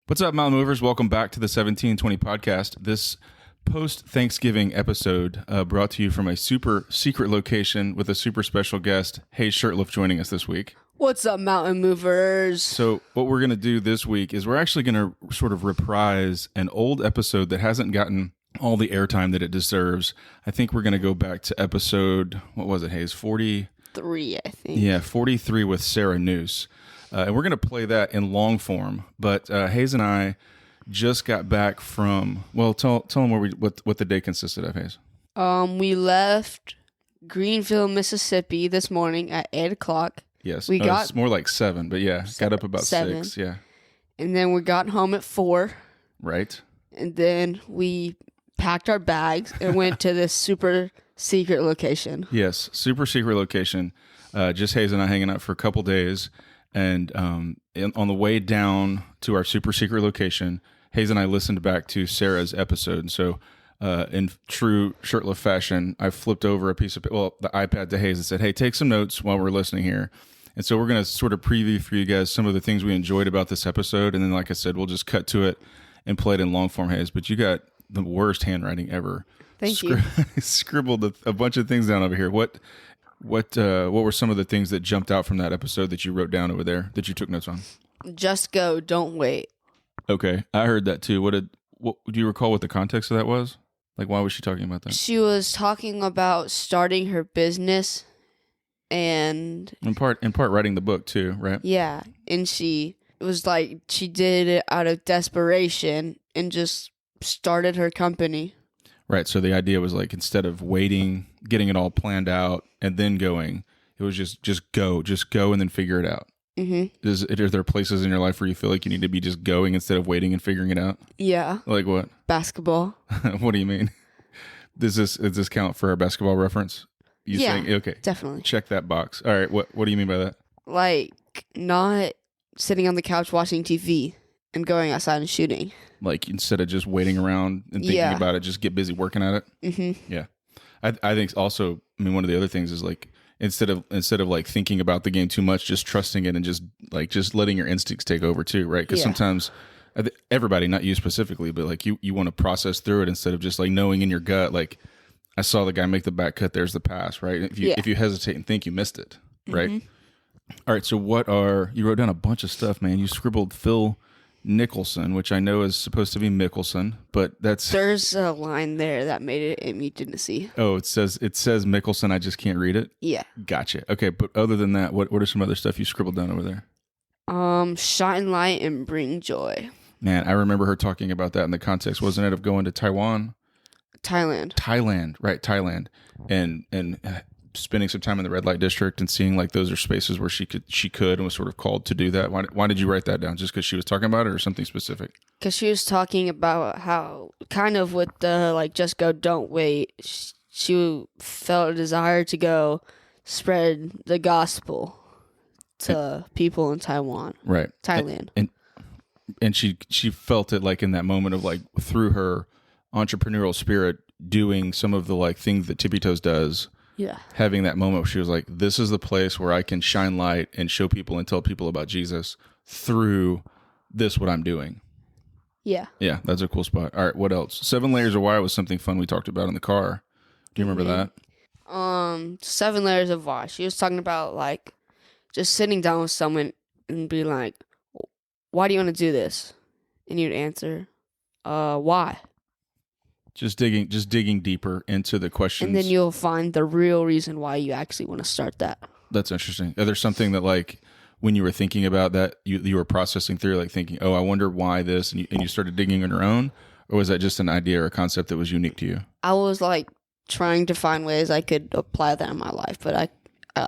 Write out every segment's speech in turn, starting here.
What's up, Mountain Movers? Welcome back to the 1720 podcast. This post-Thanksgiving episode brought to you from a super secret location with a super special guest, Hayes Shirtliff, joining us this week. What's up, Mountain Movers? So what we're going to do this week is we're actually going to sort of reprise an old episode that hasn't gotten all the airtime that it deserves. I think we're going to go back to episode, what was it, Hayes? 43, I think. Yeah, 43 with Sarah Nuse. And we're going to play that in long form. But Hayes and I just got back from, well, tell them what the day consisted of, Hayes. We left Greenville, Mississippi this morning at 8 o'clock. Yes. It's more like 7, but yeah, got up about 7. 6, yeah. And then we got home at 4. Right. And then we packed our bags and went to this super secret location. Yes, super secret location. Just Hayes and I hanging out for a couple days. And on the way down to our super secret location, Hayes and I listened back to Sarah's episode. And so in true Shirtliff fashion, I flipped over the iPad to Hayes and said, hey, take some notes while we're listening here. And so we're going to sort of preview for you guys some of the things we enjoyed about this episode. And then, like I said, we'll just cut to it and play it in long form, Hayes. But you got the worst handwriting ever. Thank you. Scribbled a bunch of things down over here. What were some of the things that jumped out from that episode that you wrote down over there that you took notes on? Just go, don't wait. Okay, I heard that too. Do you recall what the context of that was? Like, why was she talking about that? She was talking about starting her business, and in part writing the book too, right? Yeah, and it was like she did it out of desperation and just started her company. Right. So the idea was like, instead of waiting, getting it all planned out, and then going, it was just go and then figure it out. Mm-hmm. Are there places in your life where you feel like you need to be just going instead of waiting and figuring it out? Yeah. Like what? Basketball. What do you mean? Does this count for a basketball reference? Okay. Definitely. Check that box. All right. What do you mean by that? Like not sitting on the couch watching TV and going outside and shooting. Like, instead of just waiting around and thinking about it, just get busy working at it. Mm-hmm. Yeah. I think also, one of the other things is like, instead of like thinking about the game too much, just trusting it and just letting your instincts take over too, right? Because sometimes everybody, not you specifically, but like you want to process through it instead of just like knowing in your gut, like, I saw the guy make the back cut, there's the pass, right? If you hesitate and think, you missed it, right? Mm-hmm. All right, so you wrote down a bunch of stuff, man. You scribbled Phil Nicholson, which I know is supposed to be Mickelson, but there's a line there that made it and you didn't see. Oh, it says Mickelson. I just can't read it. Yeah. Gotcha. Okay, but other than that, what are some other stuff you scribbled down over there? Shine light and bring joy. Man, I remember her talking about that in the context, wasn't it, of going to Thailand, right? Thailand, and spending some time in the red light district and seeing like those are spaces where she could and was sort of called to do that. Why did you write that down? Just because she was talking about it, or something specific? Because she was talking about how, kind of with the like, just go, don't wait. She felt a desire to go spread the gospel to people in Taiwan, right? Thailand, and she felt it like in that moment of like, through her entrepreneurial spirit, doing some of the like things that Tippy Toes does. Yeah. Having that moment where she was like, this is the place where I can shine light and show people and tell people about Jesus through what I'm doing. Yeah. Yeah, that's a cool spot. All right, what else? 7 layers of why was something fun we talked about in the car. Do you remember that? 7 layers of why. She was talking about like just sitting down with someone and be like, why do you want to do this? And you'd answer, why? Just digging deeper into the questions. And then you'll find the real reason why you actually want to start that. That's interesting. Is there something that, like, when you were thinking about that, you were processing through, like thinking, oh, I wonder why this, and you started digging on your own? Or was that just an idea or a concept that was unique to you? I was like trying to find ways I could apply that in my life, but I'm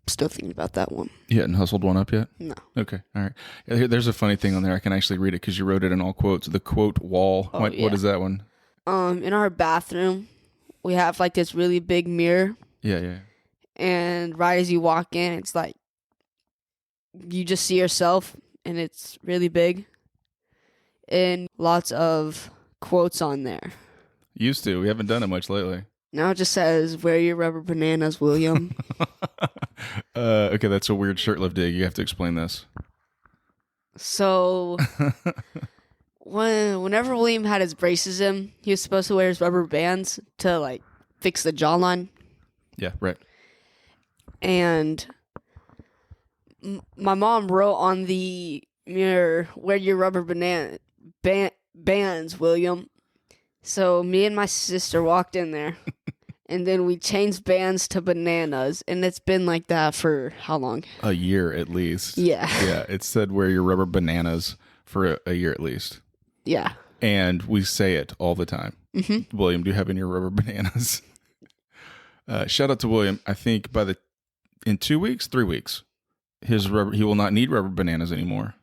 still thinking about that one. You hadn't hustled one up yet? No. Okay. All right. There's a funny thing on there. I can actually read it because you wrote it in all quotes. The quote wall. What is that one? In our bathroom, we have like this really big mirror. Yeah. And right as you walk in, it's like you just see yourself, and it's really big. And lots of quotes on there. Used to. We haven't done it much lately. Now it just says, wear your rubber bananas, William. Okay, that's a weird Shirtliff dig. You have to explain this. So whenever William had his braces in, he was supposed to wear his rubber bands to like fix the jawline. Yeah, right. And my mom wrote on the mirror, "Wear your rubber bands, William." So me and my sister walked in there, and then we changed bands to bananas, and it's been like that for how long? A year at least. Yeah. Yeah, it said wear your rubber bananas for a year at least. Yeah. And we say it all the time. Mm-hmm. William, do you have any rubber bananas? Shout out to William. I think in 2 weeks, 3 weeks, he will not need rubber bananas anymore.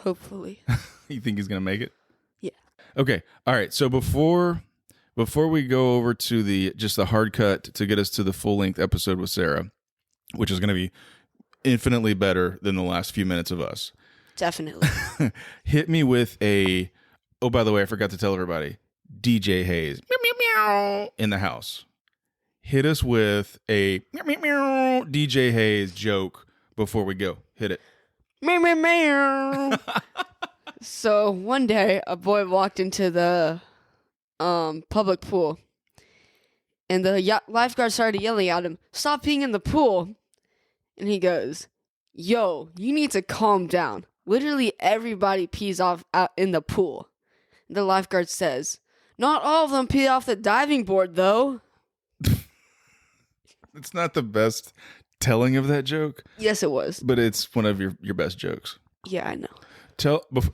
Hopefully. You think he's going to make it? Yeah. Okay. All right. So before we go over to the hard cut to get us to the full length episode with Sarah, which is going to be infinitely better than the last few minutes of us. Definitely. Hit me with oh, by the way, I forgot to tell everybody, DJ Hayes meow, meow, meow, in the house. Hit us with a meow, meow, meow, DJ Hayes joke before we go. Hit it. Meow, meow, meow. So one day, a boy walked into the public pool, and the lifeguard started yelling at him, "Stop peeing in the pool!" And he goes, "Yo, you need to calm down. Literally everybody pees out in the pool." The lifeguard says, "Not all of them pee off the diving board, though." It's not the best telling of that joke. Yes, it was. But it's one of your best jokes. Yeah, I know.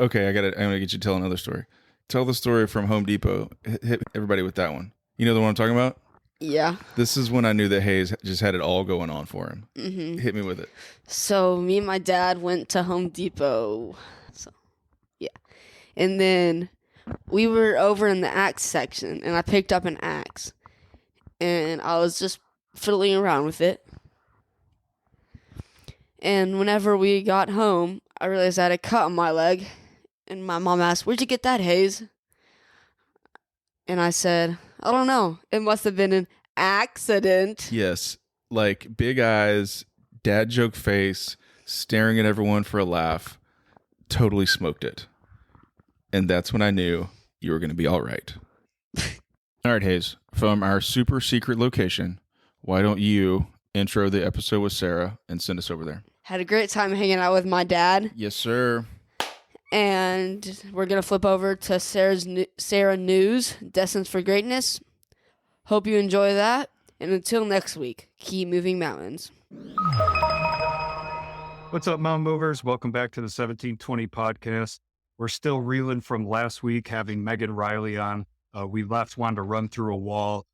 Okay, I'm gonna get you to tell another story. Tell the story from Home Depot. Hit everybody with that one. You know the one I'm talking about? Yeah. This is when I knew that Hayes just had it all going on for him. Mm-hmm. Hit me with it. So me and my dad went to Home Depot. So, yeah. And then we were over in the axe section, and I picked up an axe. And I was just fiddling around with it. And whenever we got home, I realized I had a cut on my leg. And my mom asked, "Where'd you get that, Hayes?" And I said, "I don't know. It must have been an accident." Yes. Like big eyes, dad joke face, staring at everyone for a laugh. Totally smoked it. And that's when I knew you were going to be all right. All right, Hayes, from our super secret location, why don't you intro the episode with Sarah and send us over there? Had a great time hanging out with my dad. Yes, sir. And we're going to flip over to Sarah Nuse, Destined for Greatness. Hope you enjoy that. And until next week, keep moving mountains. What's up, mountain movers? Welcome back to the 1720 podcast. We're still reeling from last week having Megan Riley on. We wanted to run through a wall,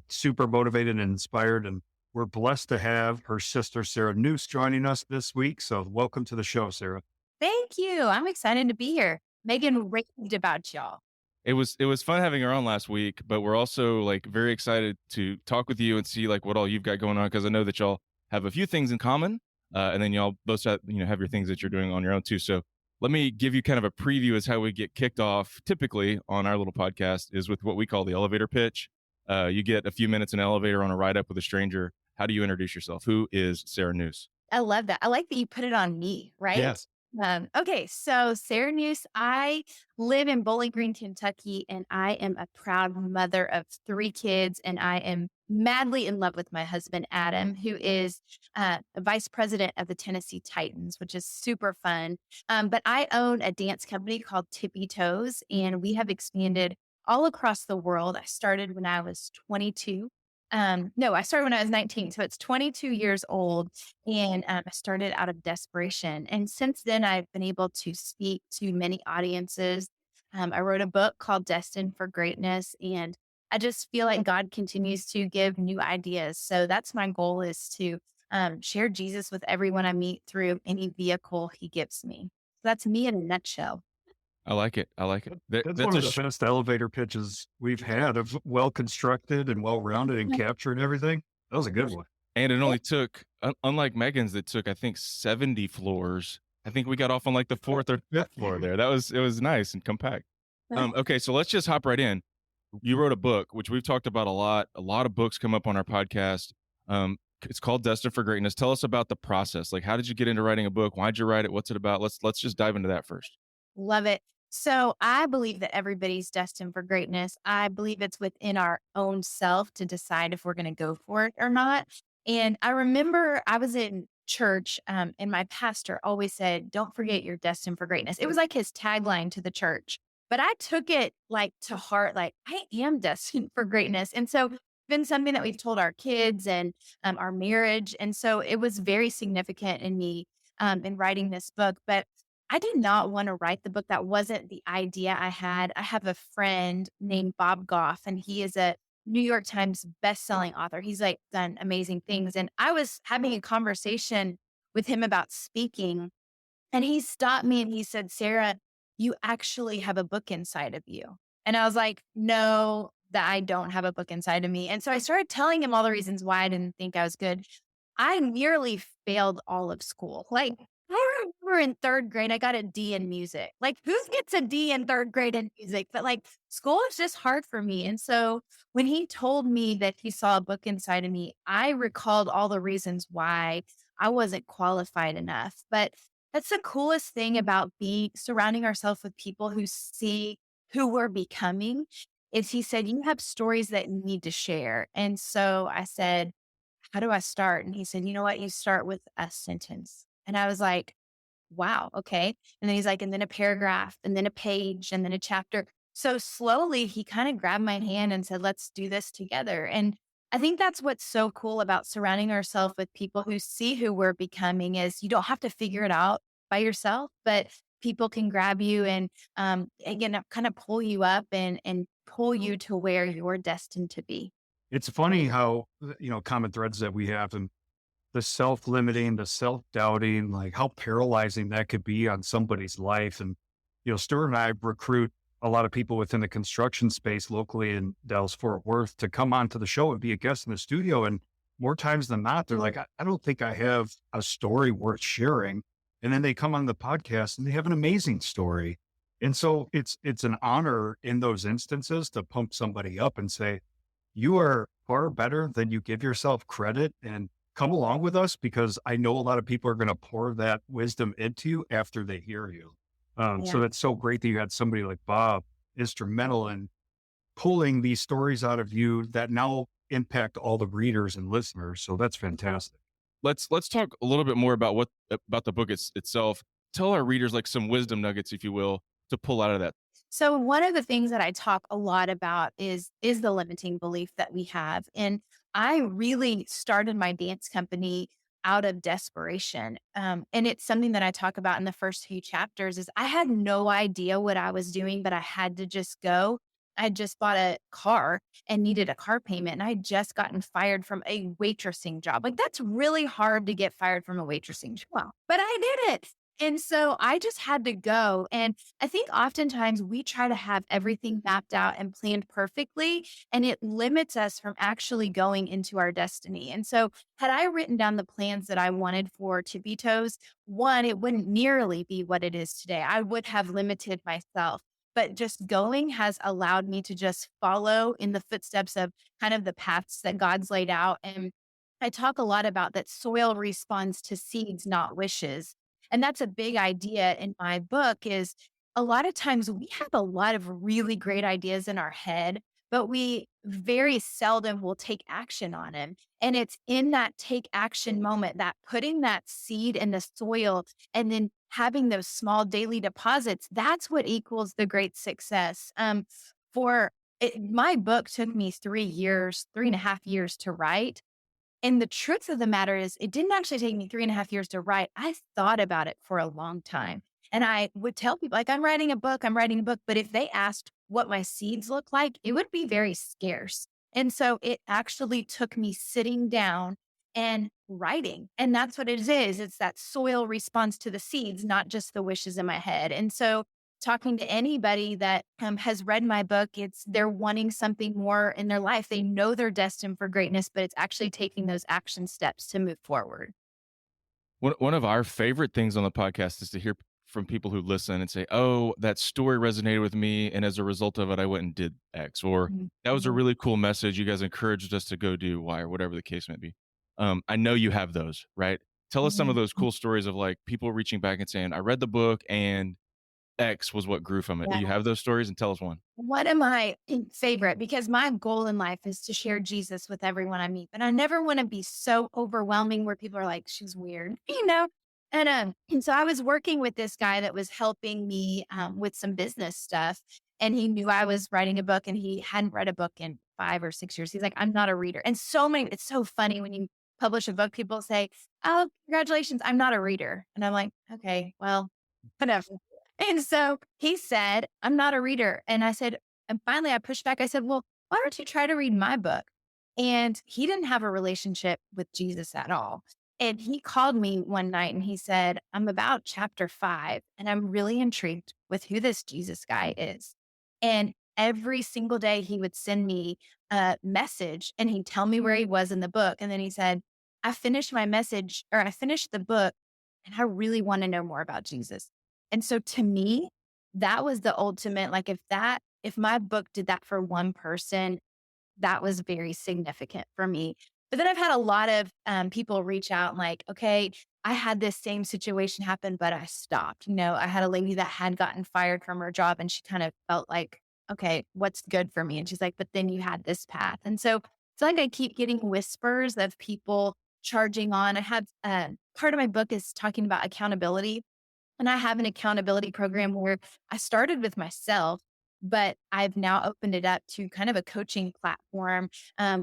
super motivated and inspired. And we're blessed to have her sister, Sarah Nuse, joining us this week. So welcome to the show, Sarah. Thank you. I'm excited to be here. Megan raved about y'all. It was fun having her on last week, but we're also like very excited to talk with you and see like what all you've got going on, because I know that y'all have a few things in common, and then y'all both have your things that you're doing on your own too. So let me give you kind of a preview as how we get kicked off typically on our little podcast is with what we call the elevator pitch. You get a few minutes in an elevator on a ride up with a stranger. How do you introduce yourself? Who is Sarah Nuse? I love that. I like that you put it on me, right? Yes. Okay, so Sarah Nuse, I live in Bowling Green, Kentucky, and I am a proud mother of 3 kids, and I am madly in love with my husband, Adam, who is vice president of the Tennessee Titans, which is super fun. But I own a dance company called Tippi, and we have expanded all across the world. I started when I was 22. I started when I was 19. So it's 22 years old. And I started out of desperation. And since then, I've been able to speak to many audiences. I wrote a book called Destined for Greatness. And I just feel like God continues to give new ideas. So that's my goal, is to share Jesus with everyone I meet through any vehicle he gives me. So that's me in a nutshell. I like it. That's one of the best elevator pitches we've had, of well-constructed and well-rounded and captured everything. That was a good one. And it only took, unlike Megan's, that took, I think, 70 floors. I think we got off on like the 4th or 5th floor there. It was nice and compact. Okay, so let's just hop right in. You wrote a book, which we've talked about a lot. A lot of books come up on our podcast. It's called Destined for Greatness. Tell us about the process. Like, how did you get into writing a book? Why'd you write it? What's it about? Let's just dive into that first. Love it. So I believe that everybody's destined for greatness. I believe it's within our own self to decide if we're going to go for it or not. And I remember I was in church, and my pastor always said, "Don't forget you're destined for greatness." It was like his tagline to the church. But I took it like to heart, like I am destined for greatness. And so it's been something that we've told our kids and our marriage. And so it was very significant in me in writing this book. But I did not want to write the book. That wasn't the idea I had. I have a friend named Bob Goff, and he is a New York Times best-selling author. He's like done amazing things. And I was having a conversation with him about speaking, and he stopped me and he said, "Sarah, you actually have a book inside of you." And I was like, "No, that I don't have a book inside of me." And so I started telling him all the reasons why I didn't think I was good. I nearly failed all of school. Like, I remember in third grade, I got a D in music. Like, who gets a D in third grade in music? But like, school is just hard for me. And so when he told me that he saw a book inside of me, I recalled all the reasons why I wasn't qualified enough. But that's the coolest thing about being surrounding ourselves with people who see who we're becoming. Is he said, "You have stories that you need to share." And so I said, "How do I start?" And he said, "You know what? You start with a sentence." And I was like, "Wow, okay." And then he's like, "And then a paragraph, and then a page, and then a chapter." So slowly he kind of grabbed my hand and said, "Let's do this together." And I think that's what's so cool about surrounding ourselves with people who see who we're becoming is you don't have to figure it out by yourself, but people can grab you and again kind of pull you up and pull you to where you're destined to be. It's funny how, common threads that we have and the self-limiting, the self-doubting, like how paralyzing that could be on somebody's life. And, Stuart and I recruit a lot of people within the construction space locally in Dallas, Fort Worth to come onto the show and be a guest in the studio. And more times than not, they're like, I don't think I have a story worth sharing. And then they come on the podcast and they have an amazing story. And so it's an honor in those instances to pump somebody up and say, you are far better than you give yourself credit, and come along with us because I know a lot of people are going to pour that wisdom into you after they hear you. So that's so great that you had somebody like Bob instrumental in pulling these stories out of you that now impact all the readers and listeners. So that's fantastic. Let's talk a little bit more about about the book itself. Tell our readers like some wisdom nuggets, if you will, to pull out of that. So one of the things that I talk a lot about is the limiting belief that we have. And I really started my dance company out of desperation. And it's something that I talk about in the first few chapters is I had no idea what I was doing, but I had to just go. I just bought a car and needed a car payment. And I had just gotten fired from a waitressing job. Like that's really hard to get fired from a waitressing job, but I did it. And so I just had to go. And I think oftentimes we try to have everything mapped out and planned perfectly, and it limits us from actually going into our destiny. And so, had I written down the plans that I wanted for Tippitoes, one, it wouldn't nearly be what it is today. I would have limited myself. But just going has allowed me to just follow in the footsteps of kind of the paths that God's laid out. And I talk a lot about that soil responds to seeds, not wishes. And that's a big idea in my book is a lot of times we have a lot of really great ideas in our head, but we very seldom will take action on them. And it's in that take action moment that putting that seed in the soil and then having those small daily deposits, that's what equals the great success. My book took me 3.5 years to write. And the truth of the matter is, it didn't actually take me 3.5 years to write. I thought about it for a long time. And I would tell people, like, I'm writing a book. But if they asked what my seeds look like, it would be very scarce. And so it actually took me sitting down and writing. And that's what it is. It's that soil response to the seeds, not just the wishes in my head. And so talking to anybody that has read my book, they're wanting something more in their life. They know they're destined for greatness, but it's actually taking those action steps to move forward. One of our favorite things on the podcast is to hear from people who listen and say, "Oh, that story resonated with me, and as a result of it, I went and did X," or "That was a really cool message. You guys encouraged us to go do Y," or whatever the case may be. I know you have those, right? Tell us some of those cool stories of like people reaching back and saying, "I read the book and X was what grew from it. Do Yeah. you have those stories? And tell us one. One of my favorite, because my goal in life is to share Jesus with everyone I meet, but I never want to be so overwhelming where people are like, she's weird, you know? And so I was working with this guy that was helping me with some business stuff. And he knew I was writing a book and he hadn't read a book in 5 or 6 years. He's like, I'm not a reader. And it's so funny when you publish a book, people say, oh, congratulations, I'm not a reader. And I'm like, okay, well, whatever. And so he said, I'm not a reader. And I said, and finally I pushed back. I said, well, why don't you try to read my book? And he didn't have a relationship with Jesus at all. And he called me one night and he said, I'm about chapter 5 and I'm really intrigued with who this Jesus guy is. And every single day he would send me a message and he'd tell me where he was in the book. And then he said, I finished the book and I really want to know more about Jesus. And so to me, that was the ultimate, like if my book did that for one person, that was very significant for me. But then I've had a lot of people reach out and like, okay, I had this same situation happen, but I stopped. You know, I had a lady that had gotten fired from her job and she kind of felt like, okay, what's good for me? And she's like, but then you had this path. And so it's like I keep getting whispers of people charging on. I have part of my book is talking about accountability. And I have an accountability program where I started with myself, but I've now opened it up to kind of a coaching platform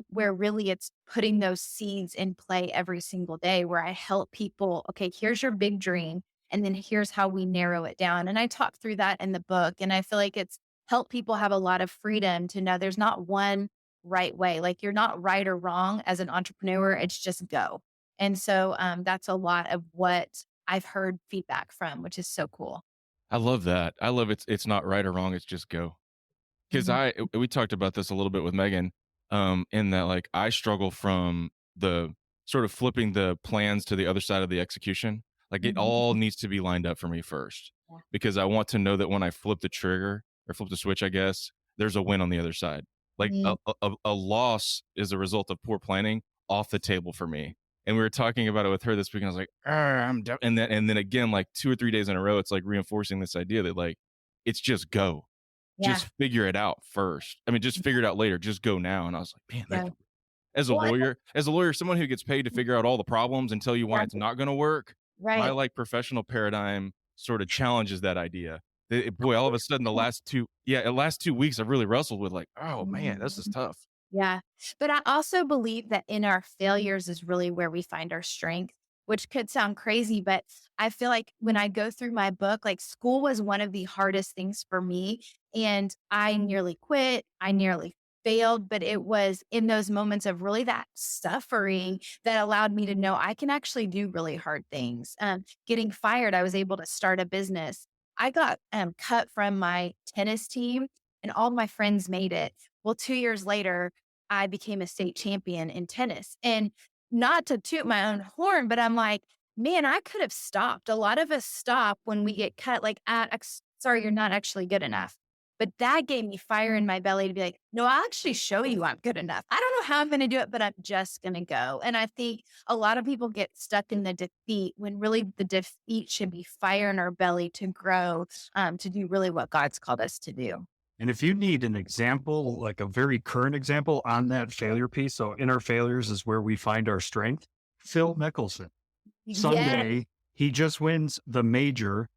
where really it's putting those seeds in play every single day where I help people, okay, here's your big dream. And then here's how we narrow it down. And I talk through that in the book. And I feel like it's helped people have a lot of freedom to know there's not one right way. Like you're not right or wrong as an entrepreneur. It's just go. And so that's a lot of what I've heard feedback from, which is so cool. I love that. I love it's not right or wrong. It's just go. Because we talked about this a little bit with Megan, in that like I struggle from the sort of flipping the plans to the other side of the execution. Like it all needs to be lined up for me first, because I want to know that when I flip the trigger or flip the switch, I guess there's a win on the other side. Like a loss is a result of poor planning off the table for me. And we were talking about it with her this week, and I was like, and then again, like 2 or 3 days in a row, it's like reinforcing this idea that like, it's just go, just figure it out first. I mean, just figure it out later, just go now. And I was like, man, as a lawyer, someone who gets paid to figure out all the problems and tell you why it's not going to work. My like professional paradigm sort of challenges that idea. Boy, all of a sudden the last 2 weeks I've really wrestled with like, oh man, this is tough. Yeah. But I also believe that in our failures is really where we find our strength, which could sound crazy, but I feel like when I go through my book, like school was one of the hardest things for me. And I nearly quit. I nearly failed, but it was in those moments of really that suffering that allowed me to know I can actually do really hard things. Getting fired, I was able to start a business. I got cut from my tennis team and all my friends made it. Well, 2 years later, I became a state champion in tennis. And not to toot my own horn, but I'm like, man, I could have stopped. A lot of us stop when we get cut, like, sorry, you're not actually good enough. But that gave me fire in my belly to be like, no, I'll actually show you I'm good enough. I don't know how I'm going to do it, but I'm just going to go. And I think a lot of people get stuck in the defeat when really the defeat should be fire in our belly to grow, to do really what God's called us to do. And if you need an example, like a very current example on that failure piece, so in our failures is where we find our strength. Phil Mickelson, Sunday, he just wins the major.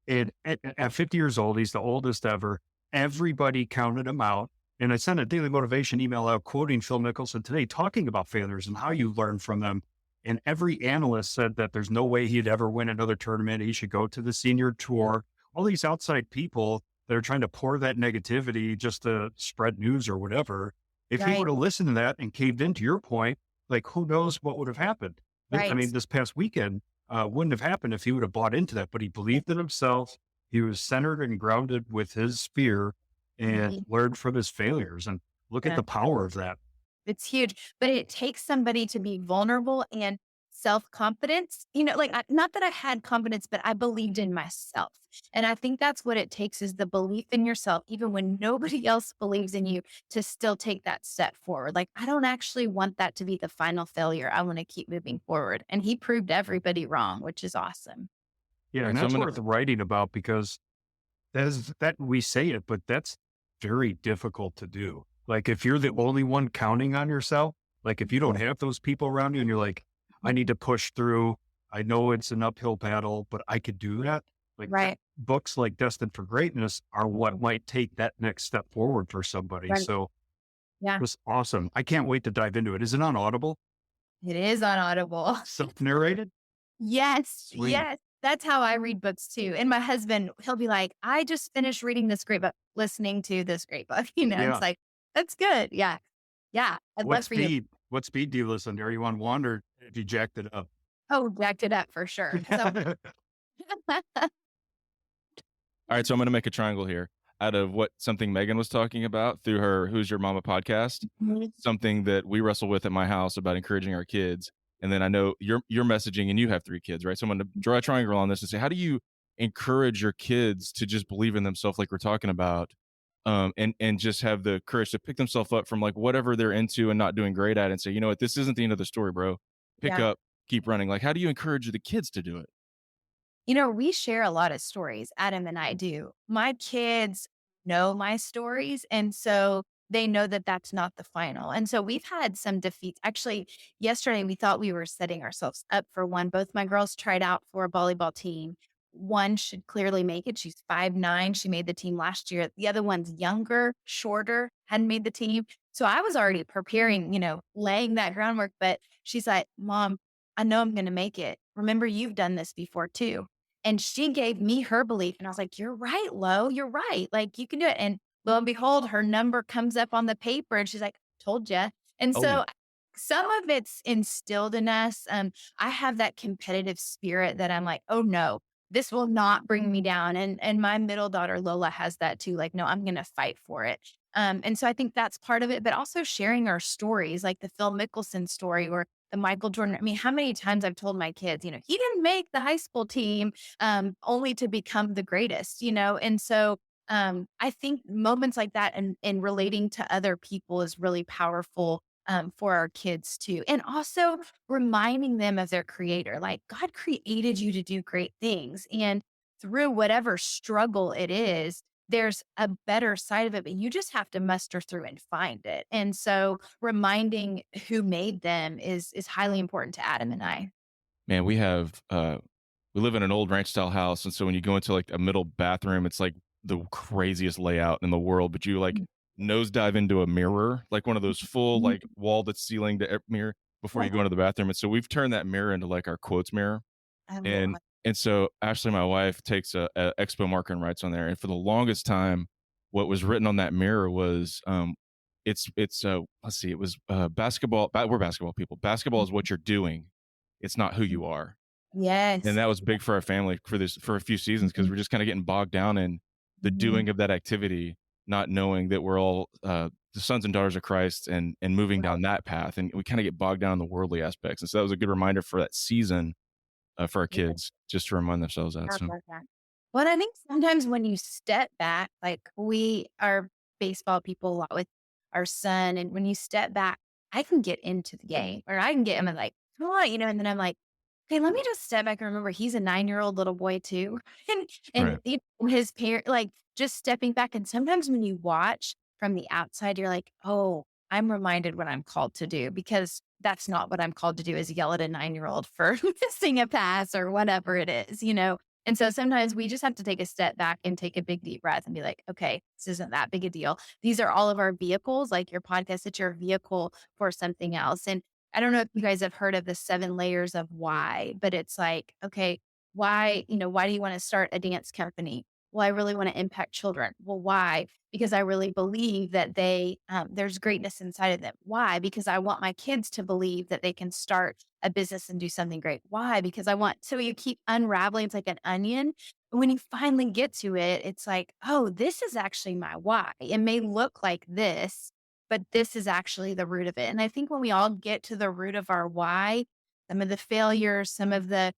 And at 50 years old, he's the oldest ever. Everybody counted him out. And I sent a daily motivation email out quoting Phil Mickelson today, talking about failures and how you learn from them. And every analyst said that there's no way he'd ever win another tournament. He should go to the senior tour. All these outside people that are trying to pour that negativity just to spread news or whatever. If he would have listened to that and caved into your point, like who knows what would have happened? I mean, this past weekend wouldn't have happened if he would have bought into that, but he believed in himself. He was centered and grounded with his fear and learned from his failures. And look at the power of that. It's huge, but it takes somebody to be vulnerable and self-confidence, you know, like not that I had confidence, but I believed in myself. And I think that's what it takes is the belief in yourself, even when nobody else believes in you, to still take that step forward. Like, I don't actually want that to be the final failure. I want to keep moving forward. And he proved everybody wrong, which is awesome. Yeah. And that's worth writing about because that we say it, but that's very difficult to do. Like if you're the only one counting on yourself, like if you don't have those people around you and you're like, I need to push through. I know it's an uphill battle, but I could do that. Like Right. books like Destined for Greatness are what might take that next step forward for somebody. Right. So Yeah. it was awesome. I can't wait to dive into it. Is it on Audible? It is on Audible. Self-narrated? Yes. Sweet. Yes. That's how I read books too. And my husband, he'll be like, I just finished reading this great book, listening to this great book. Yeah. It's like, that's good. Yeah. Yeah. I'd love for you. What speed do you listen to? Are you on one or have you jacked it up? Oh, jacked it up for sure. So All right, so I'm going to make a triangle here out of something Megan was talking about through her Who's Your Mama podcast, something that we wrestle with at my house about encouraging our kids. And then I know you're messaging and you have 3 kids, right? So I'm going to draw a triangle on this and say, how do you encourage your kids to just believe in themselves like we're talking about, and just have the courage to pick themselves up from like whatever they're into and not doing great at and say, you know what, this isn't the end of the story, bro. Pick up, keep running. Like, how do you encourage the kids to do it? we share a lot of stories. Adam and I do. My kids know my stories. And so they know that that's not the final. And so we've had some defeats. Actually, yesterday we thought we were setting ourselves up for one. Both my girls tried out for a volleyball team. One should clearly make it. She's 5'9". She made the team last year. The other one's younger, shorter, hadn't made the team. So I was already preparing, laying that groundwork. But she's like, Mom, I know I'm going to make it. Remember, you've done this before too. And she gave me her belief. And I was like, you're right, Lo, you're right. Like you can do it. And lo and behold, her number comes up on the paper and she's like, told you. And so some of it's instilled in us. I have that competitive spirit that I'm like, oh no, this will not bring me down. And my middle daughter, Lola, has that too. Like, no, I'm going to fight for it. And so I think that's part of it, but also sharing our stories, like the Phil Mickelson story or the Michael Jordan. I mean, how many times I've told my kids, he didn't make the high school team only to become the greatest, And so I think moments like that and relating to other people is really powerful for our kids too. And also reminding them of their creator, like God created you to do great things. And through whatever struggle it is, there's a better side of it, but you just have to muster through and find it. And so reminding who made them is highly important to Adam and I. Man, we live in an old ranch style house. And so when you go into like a middle bathroom, it's like the craziest layout in the world, but you like nosedive into a mirror, like one of those full like wall that's ceiling to mirror before you go into the bathroom. And so we've turned that mirror into like our quotes mirror. And so Ashley, my wife, takes a expo marker and writes on there. And for the longest time, what was written on that mirror was, let's see, it was basketball. We're basketball people. Basketball is what you're doing. It's not who you are. Yes. And that was big for our family for a few seasons because we're just kind of getting bogged down in the doing of that activity, not knowing that we're all the sons and daughters of Christ and moving down that path. And we kind of get bogged down in the worldly aspects. And so that was a good reminder for that season for our kids, just to remind themselves that. So. Well, I think sometimes when you step back, like we are baseball people a lot with our son, and when you step back, I can get into the game or I can get him and like, come on, and then I'm like, okay, let me just step back and remember he's a 9-year-old little boy too. And his parent, like just stepping back. And sometimes when you watch from the outside, you're like, oh, I'm reminded what I'm called to do, because that's not what I'm called to do, is yell at a 9-year-old for missing a pass or whatever it is, And so sometimes we just have to take a step back and take a big deep breath and be like, okay, this isn't that big a deal. These are all of our vehicles, like your podcast, it's your vehicle for something else. And I don't know if you guys have heard of the 7 layers of why, but it's like, okay, why, why do you want to start a dance company? Well, I really want to impact children. Well, why? Because I really believe that there's greatness inside of them. Why? Because I want my kids to believe that they can start a business and do something great. Why? Because so you keep unraveling. It's like an onion. When you finally get to it, it's like, oh, this is actually my why. It may look like this, but this is actually the root of it. And I think when we all get to the root of our why, some of the failures, some of the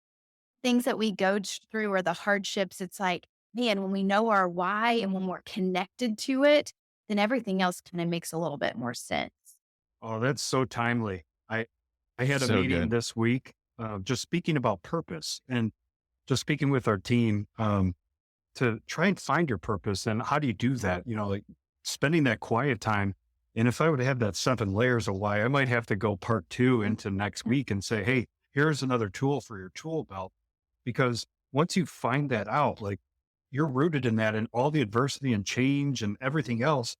things that we go through or the hardships, it's like, man, when we know our why and when we're connected to it, then everything else kind of makes a little bit more sense. Oh, that's so timely. I had a meeting this week, just speaking about purpose and just speaking with our team. to try and find your purpose. And how do you do that? Like spending that quiet time. And if I would have that 7 layers of why, I might have to go part 2 into next week and say, hey, here's another tool for your tool belt. Because once you find that out, like you're rooted in that and all the adversity and change and everything else,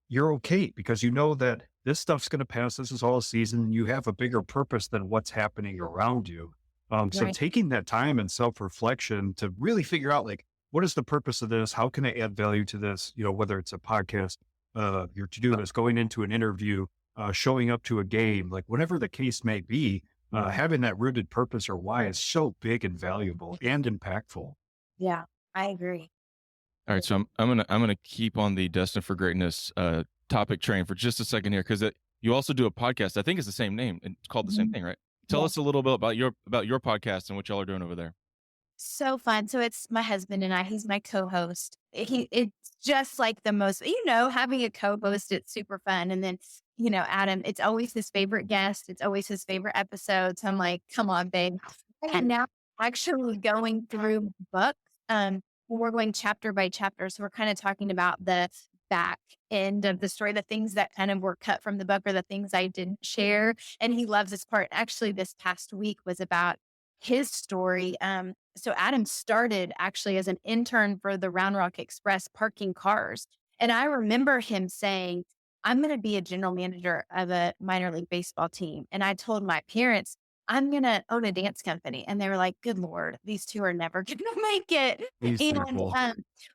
you're okay because you know that this stuff's going to pass. This is all a season. And you have a bigger purpose than what's happening around you. So Right. taking that time and self-reflection to really figure out like, what is the purpose of this? How can I add value to this? Whether it's a podcast, your to-do list, going into an interview, showing up to a game, like whatever the case may be, having that rooted purpose or why is so big and valuable and impactful. Yeah, I agree. All right, so I'm gonna keep on the Destined for Greatness topic train for just a second here because you also do a podcast. I think it's the same name and it's called the same thing, right? Tell us a little bit about your podcast and what y'all are doing over there. So fun. So it's my husband and I, he's my co-host. It's just like the most, having a co-host, it's super fun. And then, Adam, it's always his favorite guest. It's always his favorite episode. So I'm like, come on, babe. And now actually going through books, we're going chapter by chapter. So we're kind of talking about the back end of the story, the things that kind of were cut from the book or the things I didn't share. And he loves this part. Actually, this past week was about his story. So Adam started actually as an intern for the Round Rock Express parking cars. And I remember him saying, I'm going to be a general manager of a minor league baseball team. And I told my parents, I'm going to own a dance company. And they were like, good Lord, these two are never going to make it. These And people.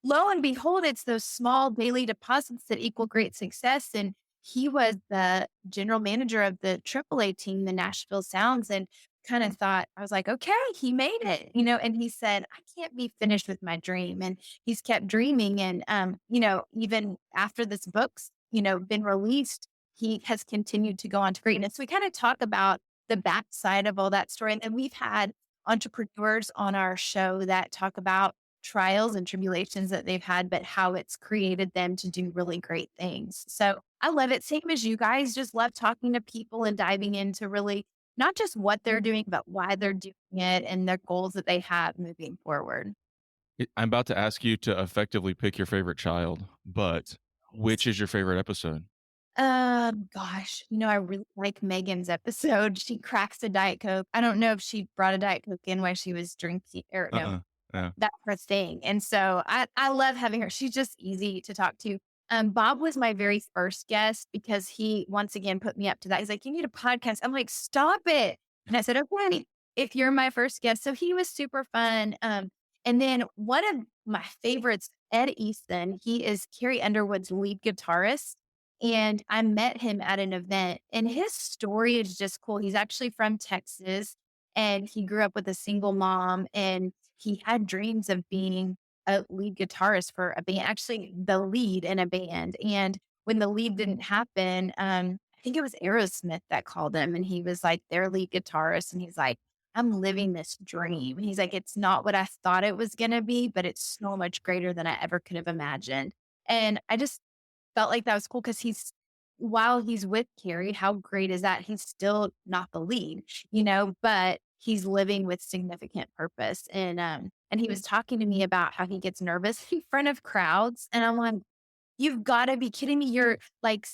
lo and behold, it's those small daily deposits that equal great success. And he was the general manager of the AAA team, the Nashville Sounds. And kind of thought, I was like, okay, he made it, and he said, I can't be finished with my dream. And he's kept dreaming. And, even after this book's, been released, he has continued to go on to greatness. So we kind of talk about the backside of all that story. And then we've had entrepreneurs on our show that talk about trials and tribulations that they've had, but how it's created them to do really great things. So I love it. Same as you guys, just love talking to people and diving into really not just what they're doing, but why they're doing it and their goals that they have moving forward. I'm about to ask you to effectively pick your favorite child, but which is your favorite episode? Gosh, I really like Megan's episode. She cracks a Diet Coke. I don't know if she brought a Diet Coke in while she was drinking or no, Yeah. that's her thing. And so I love having her. She's just easy to talk to. Bob was my very first guest because he once again put me up to that. He's like, you need a podcast. I'm like, stop it. And I said, okay, if you're my first guest. So he was super fun. And then one of my favorites, Ed Easton, he is Carey Underwood's lead guitarist. And I met him at an event and his story is just cool. He's actually from Texas and he grew up with a single mom and he had dreams of being a lead guitarist for a band, actually the lead in a band. And when the lead didn't happen, I think it was Aerosmith that called him and he was like their lead guitarist. And he's like, I'm living this dream. He's like, it's not what I thought it was going to be, but it's so much greater than I ever could have imagined. And I just felt like that was cool because while he's with Carey, how great is that? He's still not the lead, but he's living with significant purpose. And he was talking to me about how he gets nervous in front of crowds. And I'm like, you've got to be kidding me. You're like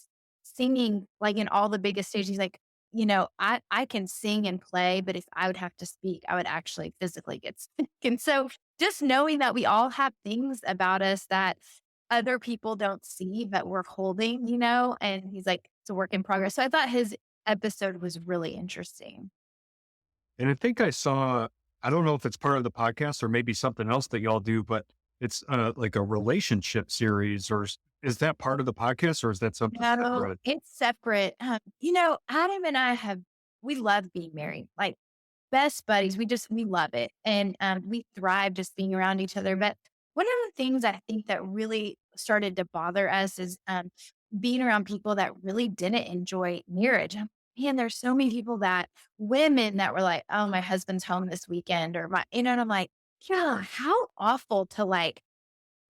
singing like in all the biggest stages. He's like, I can sing and play, but if I would have to speak, I would actually physically get sick. And so just knowing that we all have things about us that other people don't see, but we're holding, and he's like, it's a work in progress. So I thought his episode was really interesting. And I think I saw, I don't know if it's part of the podcast or maybe something else that y'all do, but it's like a relationship series, or is that part of the podcast or is that something separate? It's separate. Adam and I we love being married, like best buddies. We love it. And we thrive just being around each other. But one of the things I think that really started to bother us is being around people that really didn't enjoy marriage. And there's so many women that were like, oh, my husband's home this weekend or and I'm like, yeah, how awful to like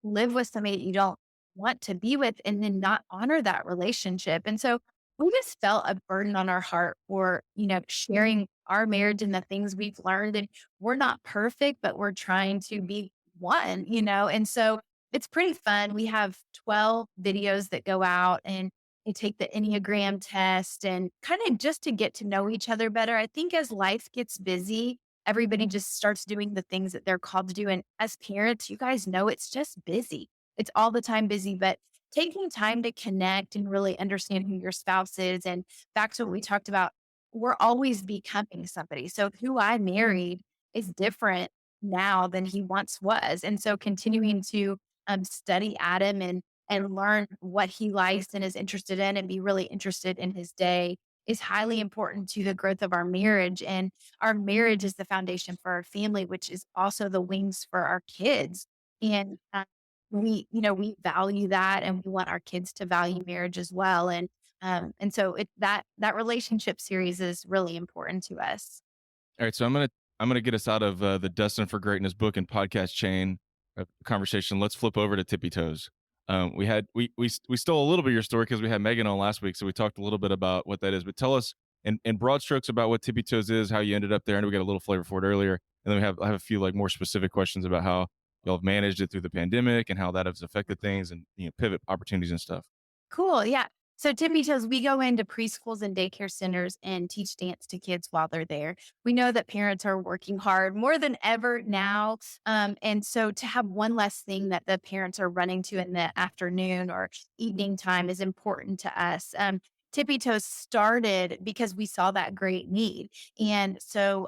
live with somebody that you don't want to be with and then not honor that relationship. And so we just felt a burden on our heart for, sharing our marriage and the things we've learned. And we're not perfect, but we're trying to be one, and so it's pretty fun. We have 12 videos that go out and they take the Enneagram test and kind of just to get to know each other better. I think as life gets busy, everybody just starts doing the things that they're called to do. And as parents, you guys know it's just busy. It's all the time busy, but taking time to connect and really understand who your spouse is. And back to what we talked about, we're always becoming somebody. So who I married is different now than he once was. And so continuing to study Adam and learn what he likes and is interested in and be really interested in his day is highly important to the growth of our marriage. And our marriage is the foundation for our family, which is also the wings for our kids. And we value that, and we want our kids to value marriage as well. And so that relationship series is really important to us. All right, so I'm gonna get us out of the Destined for Greatness book and podcast chain conversation. Let's flip over to Tippy Toes. We stole a little bit of your story because we had Megan on last week, so we talked a little bit about what that is. But tell us in broad strokes about what Tippy Toes is, how you ended up there, and we got a little flavor for it earlier, and then I have a few like more specific questions about how y'all have managed it through the pandemic and how that has affected things and pivot opportunities and stuff. Cool. Yeah. So Tippi Toes, we go into preschools and daycare centers and teach dance to kids while they're there. We know that parents are working hard more than ever now. And so to have one less thing that the parents are running to in the afternoon or evening time is important to us. Tippi Toes started because we saw that great need. And so,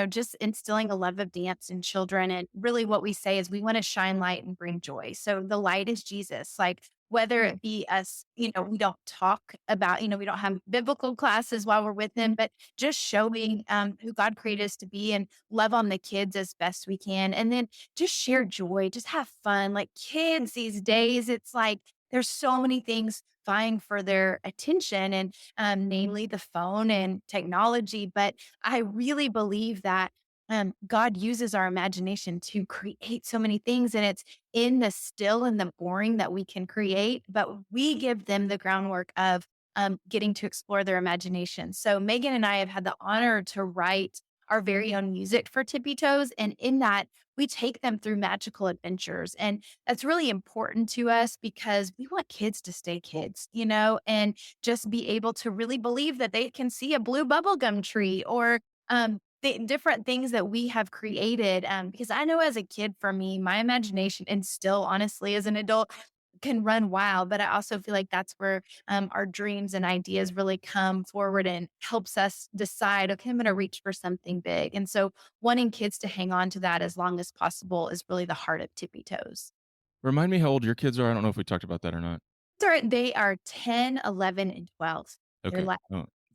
just instilling a love of dance in children. And really what we say is we want to shine light and bring joy. So the light is Jesus. Like, whether it be us, we don't talk about, we don't have biblical classes while we're with them, but just showing who God created us to be and love on the kids as best we can. And then just share joy, just have fun. Like kids these days, it's like there's so many things vying for their attention and namely the phone and technology. But I really believe that God uses our imagination to create so many things. And it's in the still and the boring that we can create, but we give them the groundwork of getting to explore their imagination. So Megan and I have had the honor to write our very own music for Tippy Toes. And in that, we take them through magical adventures. And that's really important to us because we want kids to stay kids, and just be able to really believe that they can see a blue bubblegum tree or the different things that we have created. Because I know as a kid, for me, my imagination and still honestly as an adult can run wild, but I also feel like that's where our dreams and ideas really come forward and helps us decide, okay, I'm going to reach for something big. And so wanting kids to hang on to that as long as possible is really the heart of Tippy Toes. Remind me how old your kids are. I don't know if we talked about that or not. They are 10, 11, and 12. Okay. They're like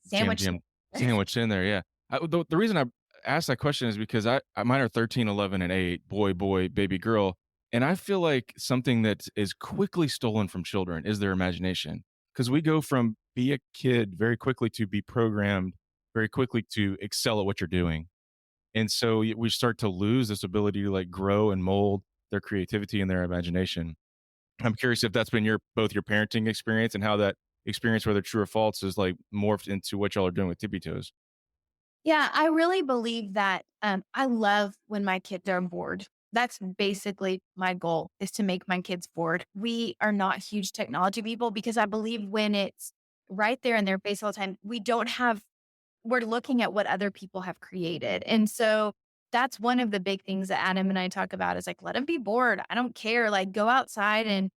sandwiched in there. Yeah. The reason I asked that question is because mine are 13, 11, and 8, boy, baby, girl. And I feel like something that is quickly stolen from children is their imagination. Because we go from be a kid very quickly to be programmed very quickly to excel at what you're doing. And so we start to lose this ability to like grow and mold their creativity and their imagination. I'm curious if that's been both your parenting experience and how that experience, whether true or false, is like morphed into what y'all are doing with Tippy Toes. Yeah, I really believe that I love when my kids are bored. That's basically my goal, is to make my kids bored. We are not huge technology people because I believe when it's right there in their face all the time, we're looking at what other people have created. And so that's one of the big things that Adam and I talk about is like, let them be bored. I don't care. Like go outside and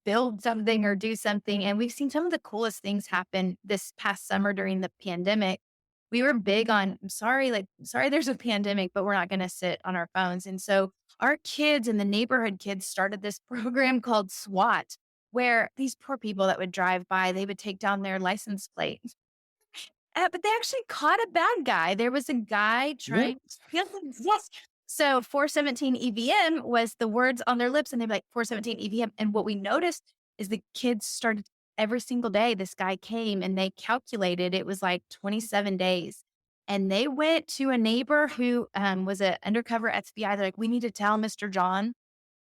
build something or do something. And we've seen some of the coolest things happen this past summer during the pandemic. We were big on, sorry there's a pandemic, but we're not going to sit on our phones. And so our kids and the neighborhood kids started this program called SWAT, where these poor people that would drive by, they would take down their license plate. But they actually caught a bad guy. There was a guy trying. Yes. So 417 EVM was the words on their lips, and they'd be like 417 EVM. And what we noticed is the kids started every single day. This guy came and they calculated it was like 27 days. And they went to a neighbor who was an undercover FBI. They're like, we need to tell Mr. John.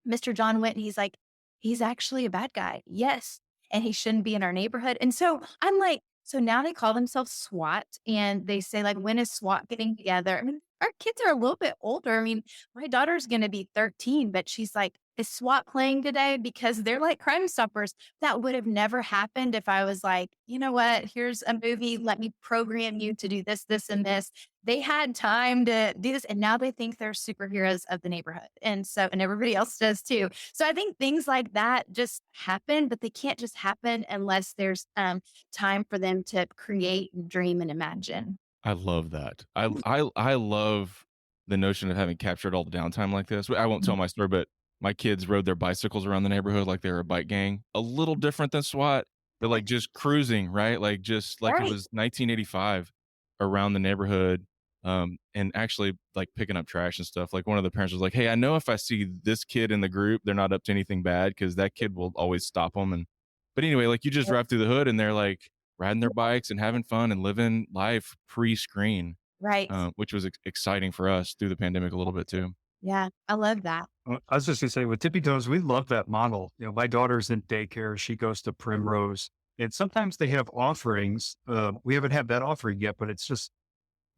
Mr. John went and he's like, he's actually a bad guy. Yes. And he shouldn't be in our neighborhood. And so I'm like, So now they call themselves SWAT, and they say, like, when is SWAT getting together? I mean, our kids are a little bit older. I mean, my daughter's going to be 13, but she's like, is SWAT playing today? Because they're like Crime Stoppers. That would have never happened if I was like, you know what? Here's a movie. Let me program you to do this, this, and this. They had time to do this, and now they think they're superheroes of the neighborhood. And everybody else does too. So I think things like that just happen, but they can't just happen unless there's time for them to create and dream and imagine. I love that. I love the notion of having captured all the downtime like this. I won't tell my story, but my kids rode their bicycles around the neighborhood like they were a bike gang. A little different than SWAT, but like just cruising, right? Like just like it Right. was 1985 around the neighborhood. And actually like picking up trash and stuff. Like one of the parents was like, "Hey, I know if I see this kid in the group, they're not up to anything bad because that kid will always stop them." But anyway, like you just drive through the hood and they're like riding their bikes and having fun and living life pre-screen, Right. which was exciting for us through the pandemic a little bit too. Yeah. I love that. I was just gonna say with Tippy Toes, we love that model. My daughter's in daycare. She goes to Primrose, and sometimes they have offerings. We haven't had that offering yet, but it's just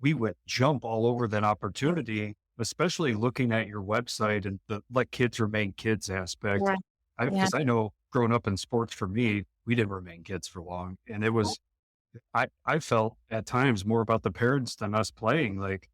we would jump all over that opportunity, especially looking at your website and the let kids remain kids aspect. Yeah. Because I know growing up in sports for me, we didn't remain kids for long, and it was I felt at times more about the parents than us playing. Like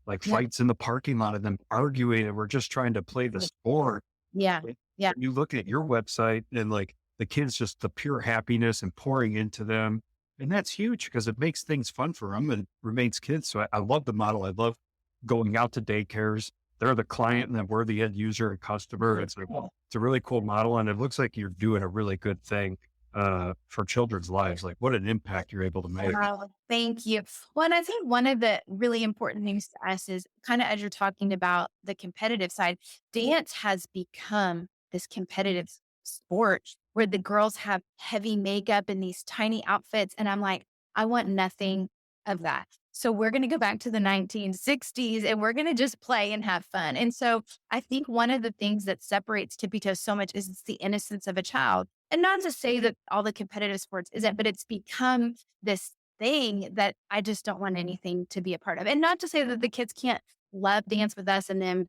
Yeah. fights in the parking lot and them arguing and we're just trying to play the sport. Yeah. Yeah. You look at your website and like the kids, just the pure happiness and pouring into them. And that's huge because it makes things fun for them and remains kids. So I love the model. I love going out to daycares. They're the client and then we're the end user and customer. It's a really cool model. And it looks like you're doing a really good thing for children's lives. Like what an impact you're able to make. Wow, thank you. Well, and I think one of the really important things to us is kind of as you're talking about the competitive side, dance has become this competitive sport where the girls have heavy makeup and these tiny outfits. And I'm like, I want nothing of that. So we're going to go back to the 1960s and we're going to just play and have fun. And so I think one of the things that separates Tippy Toes so much is it's the innocence of a child. And not to say that all the competitive sports isn't, but it's become this thing that I just don't want anything to be a part of. And not to say that the kids can't love dance with us and then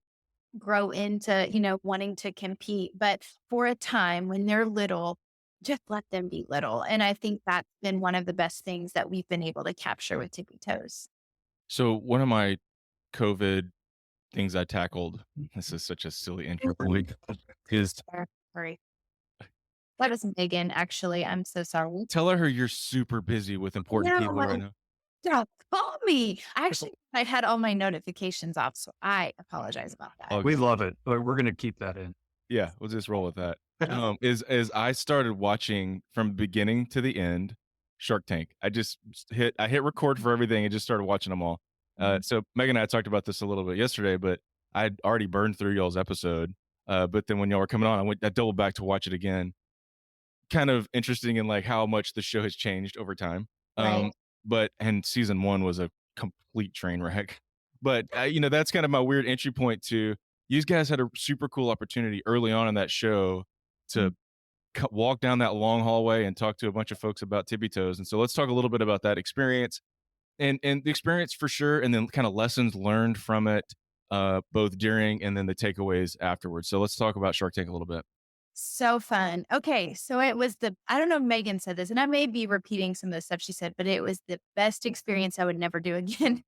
grow into, wanting to compete. But for a time when they're little, just let them be little. And I think that's been one of the best things that we've been able to capture with Tippy Toes. So one of my COVID things I tackled, this is such a silly entry point, is Sorry. That was Megan, actually. I'm so sorry. tell her you're super busy with important No, people right now. Don't call me. Actually, I had all my notifications off, so I apologize about that. Okay. We love it. We're going to keep that in. Yeah, we'll just roll with that. Is I started watching from beginning to the end Shark Tank. I hit record for everything and just started watching them all. So Megan and I talked about this a little bit yesterday, but I'd already burned through y'all's episode. But then when y'all were coming on, I doubled back to watch it again. Kind of interesting in like how much the show has changed over time. Right. And season 1 was a complete train wreck. But that's kind of my weird entry point to you guys had a super cool opportunity early on in that show to walk down that long hallway and talk to a bunch of folks about Tippy Toes. And so let's talk a little bit about that experience and the experience for sure. And then kind of lessons learned from it, both during and then the takeaways afterwards. So let's talk about Shark Tank a little bit. So fun. Okay. So it was I don't know if Megan said this, and I may be repeating some of the stuff she said, but it was the best experience I would never do again.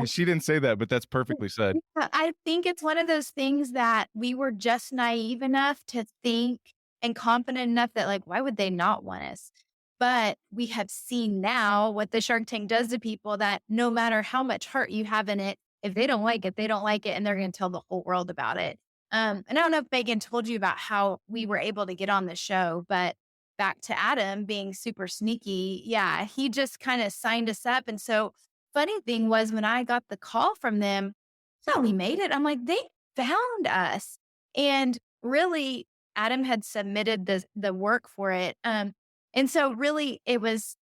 She didn't say that, but that's perfectly said. I think it's one of those things that we were just naive enough to think and confident enough that like, why would they not want us? But we have seen now what the Shark Tank does to people that no matter how much heart you have in it, if they don't like it, they don't like it. And they're going to tell the whole world about it. And I don't know if Megan told you about how we were able to get on the show, but back to Adam being super sneaky. Yeah, he just kind of signed us up. And so funny thing was when I got the call from them, so we made it. I'm like, they found us. And really, Adam had submitted the work for it. And so really it was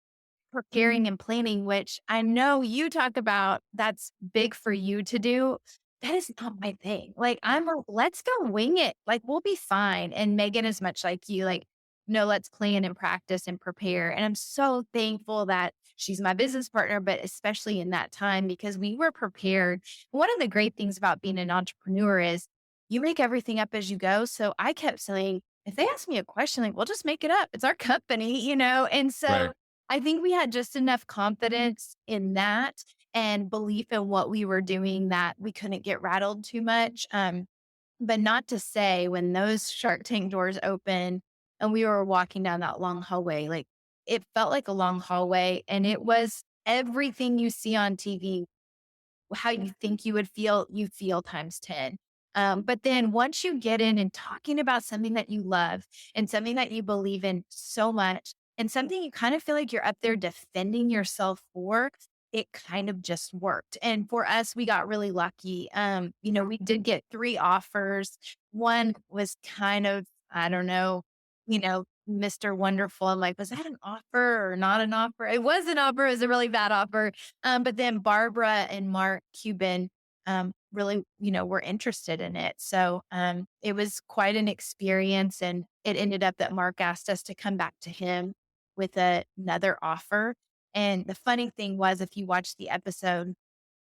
preparing and planning, which I know you talk about that's big for you to do. That is not my thing. Like, let's go wing it. Like, we'll be fine. And Megan is much like you. Like, no, let's plan and practice and prepare. And I'm so thankful that she's my business partner, but especially in that time because we were prepared. One of the great things about being an entrepreneur is you make everything up as you go. So I kept saying, if they ask me a question, like, we'll just make it up. It's our company, you know? And so Right. I think we had just enough confidence in that and belief in what we were doing that we couldn't get rattled too much. But not to say when those Shark Tank doors opened and we were walking down that long hallway, like it felt like a long hallway and it was everything you see on TV, how you think you feel times 10. But then once you get in and talking about something that you love and something that you believe in so much and something you kind of feel like you're up there defending yourself for, it kind of just worked. And for us, we got really lucky. We did get 3 offers. One was kind of, I don't know, Mr. Wonderful. I'm like, was that an offer or not an offer? It was an offer. It was a really bad offer. But then Barbara and Mark Cuban really, were interested in it. So it was quite an experience. And it ended up that Mark asked us to come back to him with another offer. And the funny thing was, if you watch the episode,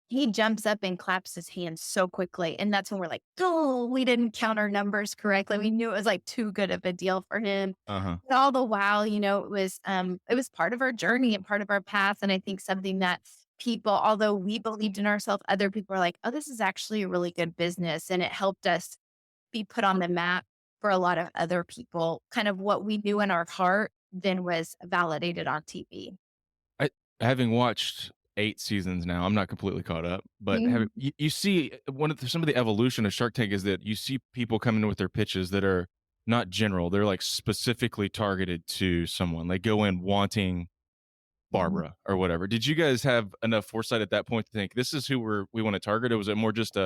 he jumps up and claps his hands so quickly. And that's when we're like, oh, we didn't count our numbers correctly. We knew it was like too good of a deal for him. Uh-huh. And all the while, it was part of our journey and part of our path. And I think something that people, although we believed in ourselves, other people are like, oh, this is actually a really good business. And it helped us be put on the map for a lot of other people. Kind of what we knew in our heart then was validated on TV. Having watched 8 seasons now, I'm not completely caught up, but you see some of the evolution of Shark Tank is that you see people come in with their pitches that are not general. They're like specifically targeted to someone. They go in wanting Barbara or whatever. Did you guys have enough foresight at that point to think this is who we want to target? Or was it more just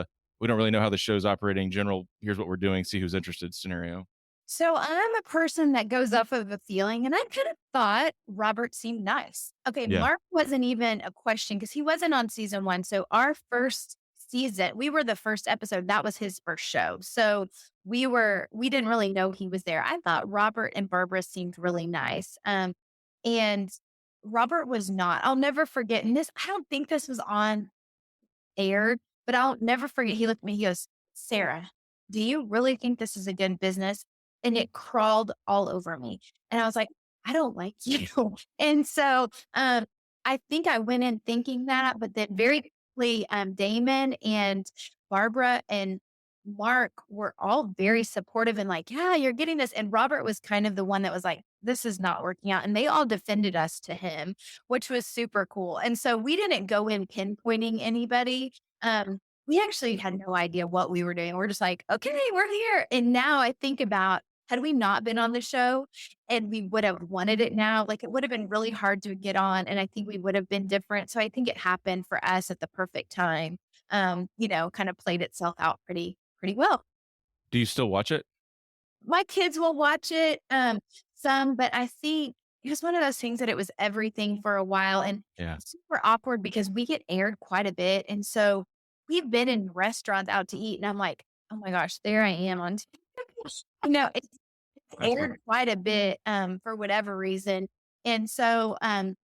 we don't really know how the show's operating, general, here's what we're doing, see who's interested scenario? So I'm a person that goes off of a feeling, and I kind of thought Robert seemed nice. Okay, Yeah. Mark wasn't even a question because he wasn't on season 1. So our first season, we were the first episode. That was his first show. So we didn't really know he was there. I thought Robert and Barbara seemed really nice. And Robert was not. I'll never forget. And I don't think this was on air, but I'll never forget. He looked at me, he goes, Sarah, do you really think this is a good business? And it crawled all over me. And I was like, I don't like you. And so I think I went in thinking that, but then very quickly, Damon and Barbara and Mark were all very supportive and like, yeah, you're getting this. And Robert was kind of the one that was like, this is not working out. And they all defended us to him, which was super cool. And so we didn't go in pinpointing anybody. We actually had no idea what we were doing. We're just like, okay, we're here. And now I think about, had we not been on the show and we would have wanted it now, like it would have been really hard to get on. And I think we would have been different. So I think it happened for us at the perfect time, kind of played itself out pretty well. Do you still watch it? My kids will watch it, some, but I think it was one of those things that it was everything for a while and Yeah. it's super awkward because we get aired quite a bit. And so we've been in restaurants out to eat and I'm like, oh my gosh, there I am on TV. It's aired quite a bit for whatever reason. And so,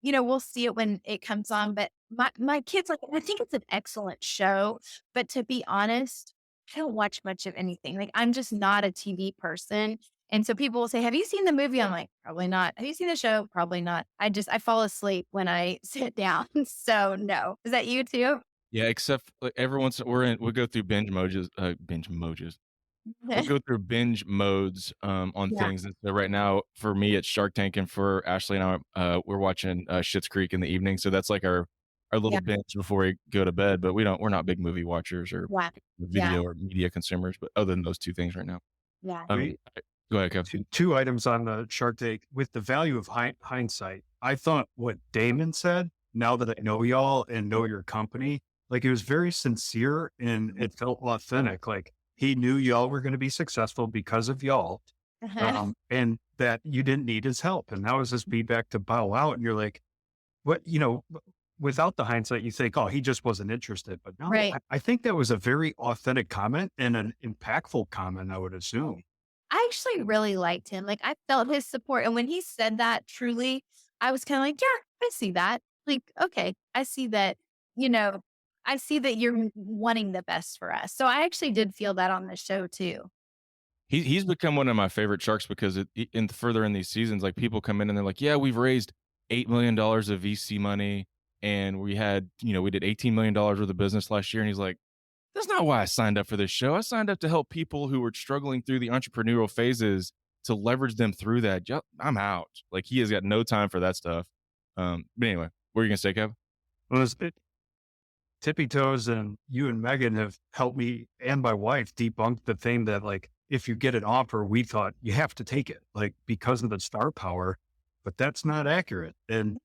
we'll see it when it comes on. But my kids, like, I think it's an excellent show. But to be honest, I don't watch much of anything. Like, I'm just not a TV person. And so people will say, have you seen the movie? I'm like, probably not. Have you seen the show? Probably not. I fall asleep when I sit down. So no. Is that you too? Yeah, except like, every once we go through binge modes. We'll go through binge modes on things. And so right now, for me, it's Shark Tank, and for Ashley and I, we're watching Schitt's Creek in the evening. So that's like our little binge before we go to bed. But we're not big movie watchers or video or media consumers. But other than those 2 things right now. Yeah. Go ahead, Kevin. 2 items on the Shark Tank with the value of hindsight. I thought what Damon said, now that I know y'all and know your company, like it was very sincere and it felt authentic. Like he knew y'all were going to be successful because of y'all, and that you didn't need his help. And that was his feedback to bow out. And you're like, what, without the hindsight, you think, oh, he just wasn't interested. But no, right. I think that was a very authentic comment and an impactful comment, I would assume. I actually really liked him. Like I felt his support. And when he said that, truly, I was kind of like, yeah, I see that. Like, okay, I see that, you know, I see that you're wanting the best for us. So I actually did feel that on the show too. He's become one of my favorite sharks because further in these seasons, like people come in and they're like, yeah, we've raised $8 million of VC money, and we did $18 million worth of business last year. And he's like, that's not why I signed up for this show. I signed up to help people who were struggling through the entrepreneurial phases to leverage them through that. I'm out. Like he has got no time for that stuff. But anyway, what are you gonna say, Kev? Well, Tippy Toes and you and Megan have helped me and my wife debunk the thing that, like, if you get an offer, we thought you have to take it, like, because of the star power, but that's not accurate. And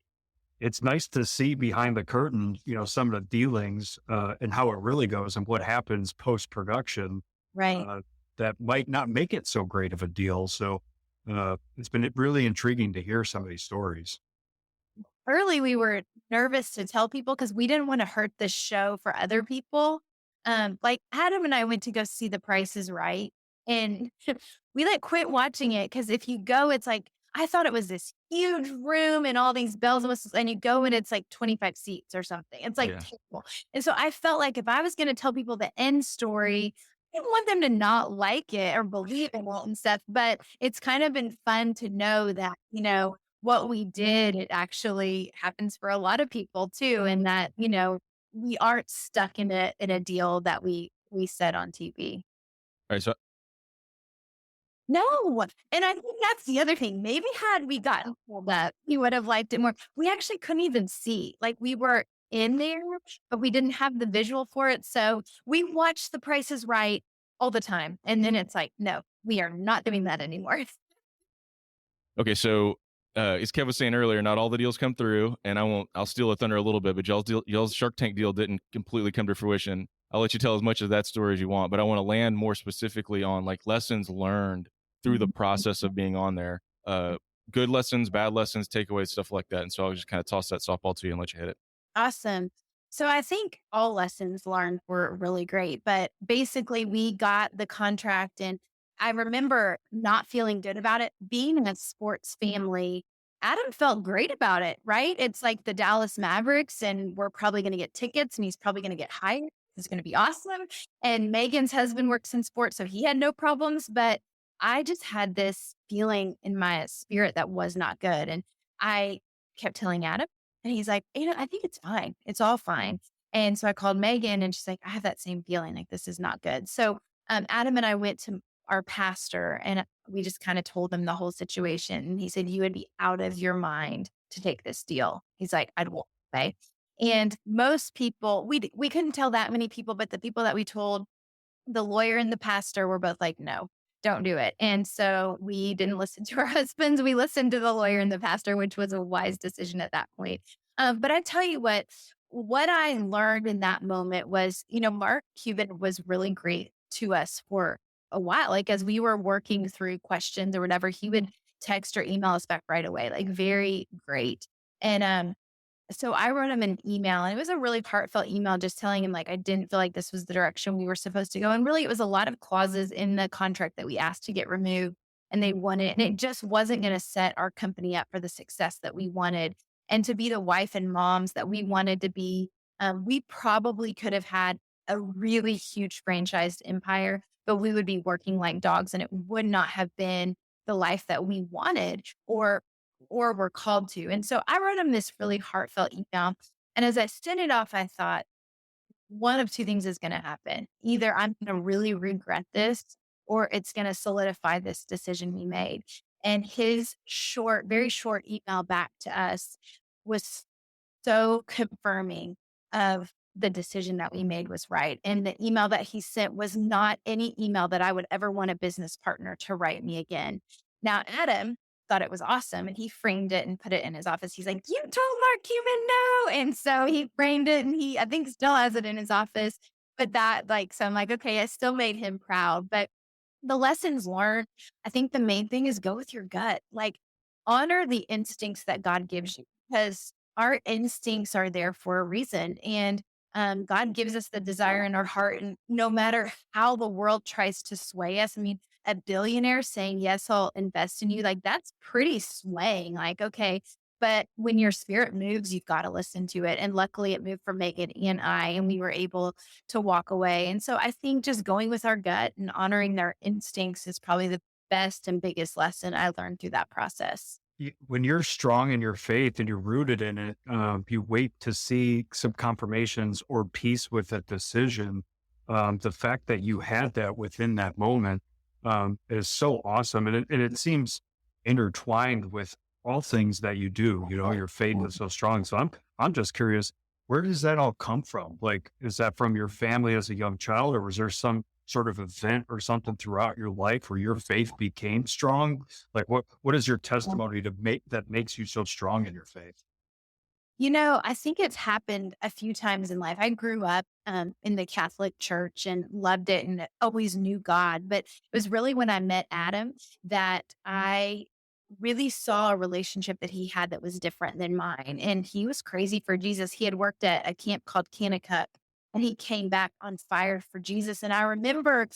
it's nice to see behind the curtain, some of the dealings and how it really goes and what happens post-production Right. that might not make it so great of a deal. So it's been really intriguing to hear some of these stories. Early, we were nervous to tell people because we didn't want to hurt the show for other people. Like Adam and I went to go see The Price is Right, and we quit watching it because if you go, it's like I thought it was this huge room and all these bells and whistles, and you go and it's like 25 seats or something. It's like Yeah. terrible. And so I felt like if I was going to tell people the end story, I didn't want them to not like it or believe in it and stuff. But it's kind of been fun to know that, what we did, it actually happens for a lot of people too. And that, we aren't stuck in a deal that we said on TV. All right, so No. And I think that's the other thing. Maybe had we gotten told that, we would have liked it more. We actually couldn't even see. Like we were in there, but we didn't have the visual for it. So we watched The Price is Right all the time. And then it's like, no, we are not doing that anymore. okay, so as Kev was saying earlier, not all the deals come through, and I'll steal the thunder a little bit, but y'all's Shark Tank deal didn't completely come to fruition. I'll let you tell as much of that story as you want, but I want to land more specifically on like lessons learned through the process of being on there. Good lessons, bad lessons, takeaways, stuff like that. And so I'll just kind of toss that softball to you and let you hit it. Awesome. So I think all lessons learned were really great, but basically we got the contract and I remember not feeling good about it. Being in a sports family, Adam felt great about it, right? It's like the Dallas Mavericks and we're probably going to get tickets and he's probably going to get hired. It's going to be awesome. And Megan's husband works in sports, so he had no problems, but I just had this feeling in my spirit that was not good. And I kept telling Adam, and he's like, I think it's fine. It's all fine. And so I called Megan and she's like, I have that same feeling, like this is not good. So Adam and I went to our pastor and we just kind of told him the whole situation. And he said, you would be out of your mind to take this deal. He's like, I'd walk away. And most people, we couldn't tell that many people, but the people that we told, the lawyer and the pastor were both like, no, don't do it. And so we didn't listen to our husbands. We listened to the lawyer and the pastor, which was a wise decision at that point. But I tell you what I learned in that moment was, Mark Cuban was really great to us for a while. Like as we were working through questions or whatever, he would text or email us back right away, like very great. And so I wrote him an email and it was a really heartfelt email just telling him like I didn't feel like this was the direction we were supposed to go. And really it was a lot of clauses in the contract that we asked to get removed and they wanted, and it just wasn't going to set our company up for the success that we wanted and to be the wife and moms that we wanted to be. We probably could have had a really huge franchised empire, but we would be working like dogs and it would not have been the life that we wanted or were called to. And so I wrote him this really heartfelt email. And as I sent it off, I thought one of two things is going to happen. Either I'm going to really regret this or it's going to solidify this decision we made. And his very short email back to us was so confirming of the decision that we made was right. And the email that he sent was not any email that I would ever want a business partner to write me again. Now, Adam thought it was awesome and he framed it and put it in his office. He's like, you told Mark Cuban no. And so he framed it and I think still has it in his office. But so I'm like, okay, I still made him proud. But the lessons learned, I think the main thing is go with your gut. Like honor the instincts that God gives you because our instincts are there for a reason. And God gives us the desire in our heart. And no matter how the world tries to sway us, I mean, a billionaire saying, yes, I'll invest in you, like that's pretty swaying. Like, okay, but when your spirit moves, you've got to listen to it. And luckily it moved for Megan and I, and we were able to walk away. And so I think just going with our gut and honoring their instincts is probably the best and biggest lesson I learned through that process. When you're strong in your faith and you're rooted in it, you wait to see some confirmations or peace with that decision. The fact that you had that within that moment is so awesome. And it seems intertwined with all things that you do. Your faith is so strong. So I'm just curious, where does that all come from? Like, is that from your family as a young child, or was there some sort of event or something throughout your life where your faith became strong? Like, what is your testimony that makes you so strong in your faith? I think it's happened a few times in life. I grew up in the Catholic Church and loved it and always knew God. But it was really when I met Adam that I really saw a relationship that he had that was different than mine. And he was crazy for Jesus. He had worked at a camp called Kanakuk, and he came back on fire for Jesus. And I remember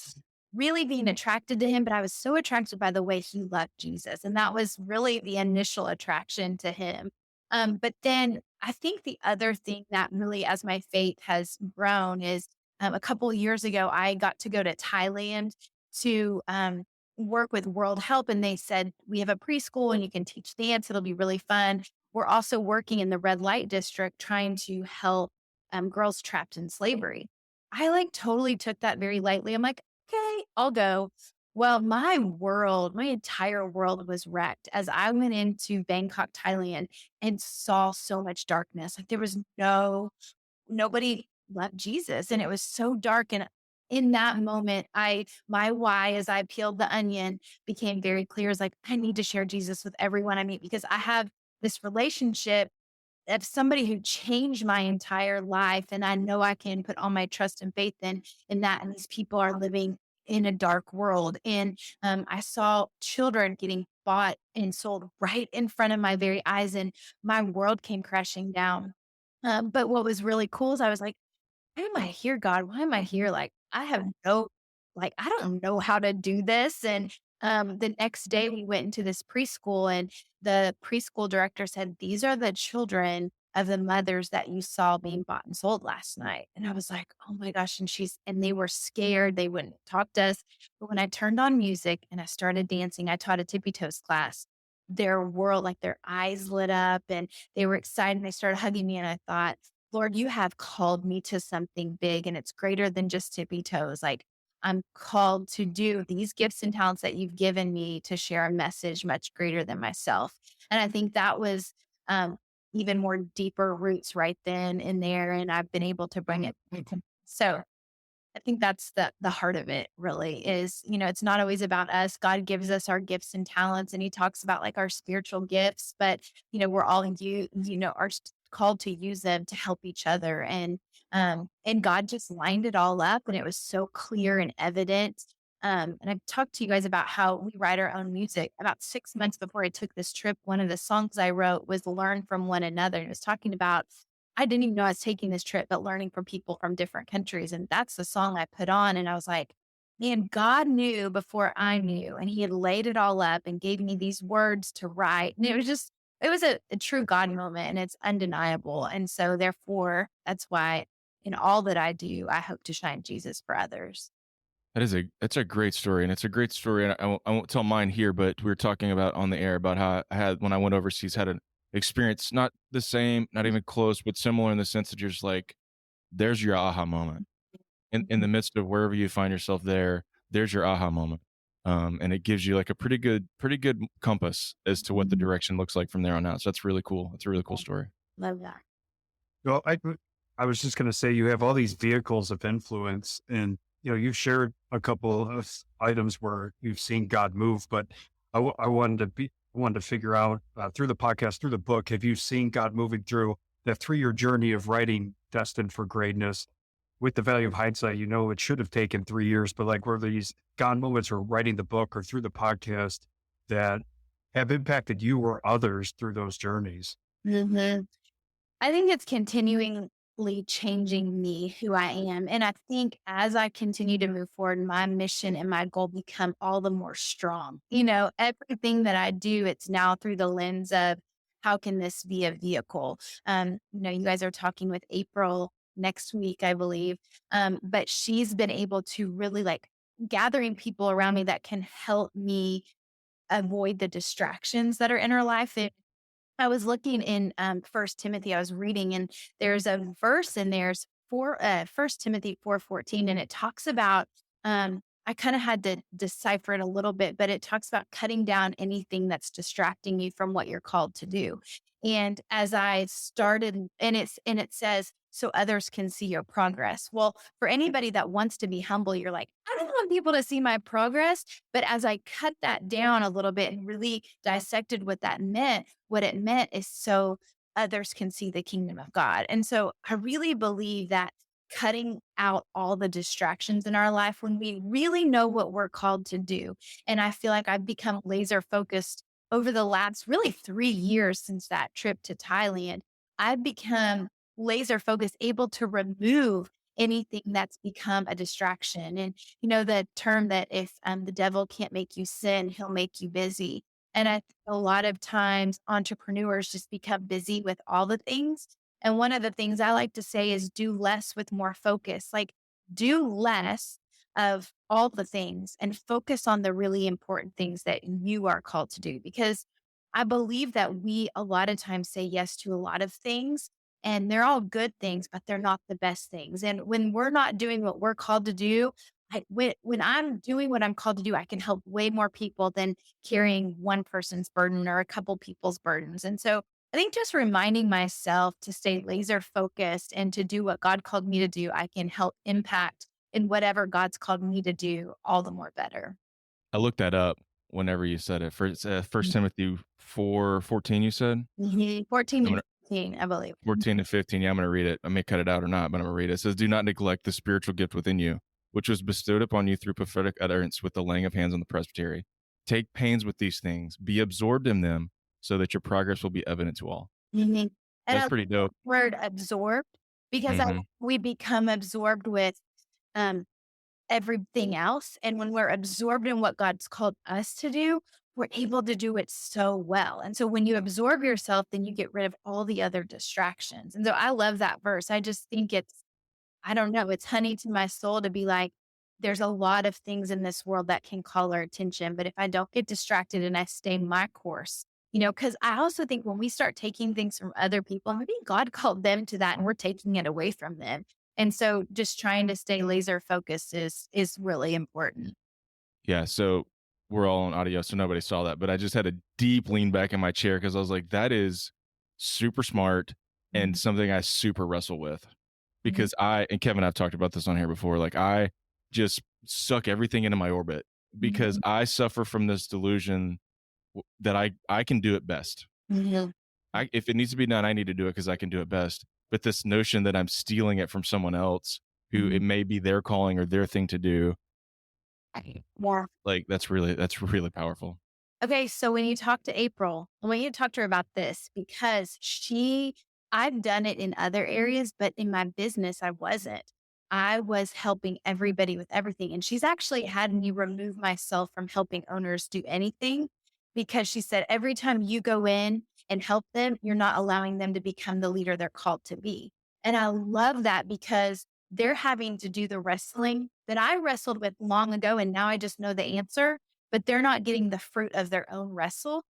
really being attracted to him, but I was so attracted by the way he loved Jesus. And that was really the initial attraction to him. But then I think the other thing that really, as my faith has grown, is a couple of years ago, I got to go to Thailand to work with World Help. And they said, we have a preschool and you can teach dance. It'll be really fun. We're also working in the red light district trying to help girls trapped in slavery. I like totally took that very lightly. I'm like, okay, I'll go. Well, my entire world was wrecked as I went into Bangkok, Thailand and saw so much darkness. Like there was nobody loved Jesus and it was so dark. And in that moment, my why as I peeled the onion became very clear. It's like, I need to share Jesus with everyone I meet because I have this relationship of somebody who changed my entire life. And I know I can put all my trust and faith in that. And these people are living in a dark world. And I saw children getting bought and sold right in front of my very eyes. And my world came crashing down. But what was really cool is I was like, why am I here, God? Why am I here? Like, I don't know how to do this. And the next day we went into this preschool and the preschool director said, these are the children of the mothers that you saw being bought and sold last night. And I was like, oh my gosh. And they were scared. They wouldn't talk to us. But when I turned on music and I started dancing, I taught a Tippy Toes class. Their world, like their eyes lit up and they were excited and they started hugging me. And I thought, Lord, you have called me to something big and it's greater than just Tippy Toes. Like I'm called to do these gifts and talents that you've given me to share a message much greater than myself. And I think that was even more deeper roots right then and there. And I've been able to bring it. So I think that's the heart of it really is, it's not always about us. God gives us our gifts and talents and he talks about like our spiritual gifts, but we're all are called to use them to help each other. And God just lined it all up and it was so clear and evident. And I've talked to you guys about how we write our own music. About 6 months before I took this trip, one of the songs I wrote was Learn from One Another. And it was talking about, I didn't even know I was taking this trip, but learning from people from different countries. And that's the song I put on. And I was like, man, God knew before I knew. And he had laid it all up and gave me these words to write. And it was a true God moment and it's undeniable. And so therefore, that's why in all that I do, I hope to shine Jesus for others. It's a great story, and it's a great story. And I won't tell mine here, but we were talking about on the air about how I had when I went overseas had an experience not the same, not even close, but similar in the sense that you're just like, there's your aha moment in the midst of wherever you find yourself. There's your aha moment, and it gives you like a pretty good compass as to what the direction looks like from there on out. So that's really cool. It's a really cool story. Love that. Well, I was just going to say you have all these vehicles of influence and you've shared a couple of items where you've seen God move, but I wanted to figure out through the podcast, through the book, have you seen God moving through that 3-year journey of writing Destined for Greatness? With the value of hindsight, it should have taken 3 years, but like were these God moments or writing the book or through the podcast that have impacted you or others through those journeys? Mm-hmm. I think it's continuing changing me, who I am. And I think as I continue to move forward, my mission and my goal become all the more strong. Everything that I do, it's now through the lens of how can this be a vehicle? You guys are talking with April next week, I believe. But she's been able to really gathering people around me that can help me avoid the distractions that are in her life. I was looking in First Timothy. I was reading, and there's a verse in there's First Timothy 4:14, and it talks about. I kind of had to decipher it a little bit, but it talks about cutting down anything that's distracting you from what you're called to do. And as I started, and it says, so others can see your progress. Well, for anybody that wants to be humble, you're like, I don't want people to see my progress. But as I cut that down a little bit and really dissected what that meant, what it meant is so others can see the kingdom of God. And so I really believe that cutting out all the distractions in our life when we really know what we're called to do. And I feel like I've become laser focused over the last really 3 years since that trip to Thailand. I've become laser focused, able to remove anything that's become a distraction. And the term that if the devil can't make you sin, he'll make you busy. And I think a lot of times entrepreneurs just become busy with all the things. And one of the things I like to say is do less with more focus. Like do less of all the things and focus on the really important things that you are called to do. Because I believe that we a lot of times say yes to a lot of things, and they're all good things, but they're not the best things. And when we're not doing what we're called to do, when I'm doing what I'm called to do, I can help way more people than carrying one person's burden or a couple people's burdens. And so I think just reminding myself to stay laser focused and to do what God called me to do, I can help impact in whatever God's called me to do all the more better. I looked that up whenever you said it. First Timothy 4:14, you said? 14 and 15, I believe. 14 and 15. Yeah, I'm going to read it. I may cut it out or not, but I'm going to read it. It says, do not neglect the spiritual gift within you, which was bestowed upon you through prophetic utterance with the laying of hands on the presbytery. Take pains with these things. Be absorbed in them so that your progress will be evident to all. And That's pretty dope. Word absorbed, because we become absorbed with everything else. And when we're absorbed in what God's called us to do, we're able to do it so well. And so when you absorb yourself, then you get rid of all the other distractions. And so I love that verse. I just think I don't know, it's honey to my soul to be like, there's a lot of things in this world that can call our attention. But if I don't get distracted and I stay my course, because I also think when we start taking things from other people, maybe God called them to that and we're taking it away from them. And so just trying to stay laser focused is really important. Yeah. So we're all on audio, so nobody saw that, but I just had a deep lean back in my chair because I was like, that is super smart and something I super wrestle with, because and Kevin, I've talked about this on here before. Like I just suck everything into my orbit because I suffer from this delusion that I can do it best. If it needs to be done, I need to do it because I can do it best. But this notion that I'm stealing it from someone else who it may be their calling or their thing to do, like that's really powerful. Okay, so when you talk to April, I want you to talk to her about this, because I've done it in other areas, but in my business, I wasn't. I was helping everybody with everything. And she's actually had me remove myself from helping owners do anything, because she said, every time you go in and help them, you're not allowing them to become the leader they're called to be. And I love that, because they're having to do the wrestling that I wrestled with long ago. And now I just know the answer, but they're not getting the fruit of their own wrestle.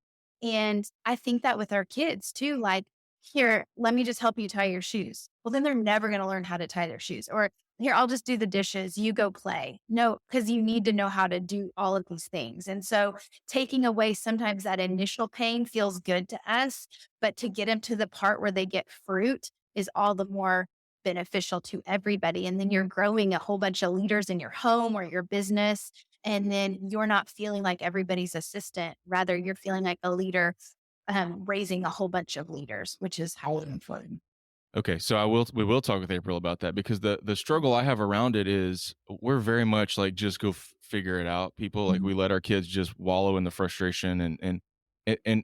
And I think that with our kids too, like, here, let me just help you tie your shoes. Well, then they're never going to learn how to tie their shoes. Or here, I'll just do the dishes. You go play. No, because you need to know how to do all of these things. And so taking away sometimes that initial pain feels good to us, but to get them to the part where they get fruit is all the more beneficial to everybody. And then you're growing a whole bunch of leaders in your home or your business. And then you're not feeling like everybody's assistant. Rather, you're feeling like a leader, raising a whole bunch of leaders, which is highly important. Okay, so we will talk with April about that, because the struggle I have around it is we're very much like, just go figure it out. People, like, we let our kids just wallow in the frustration, and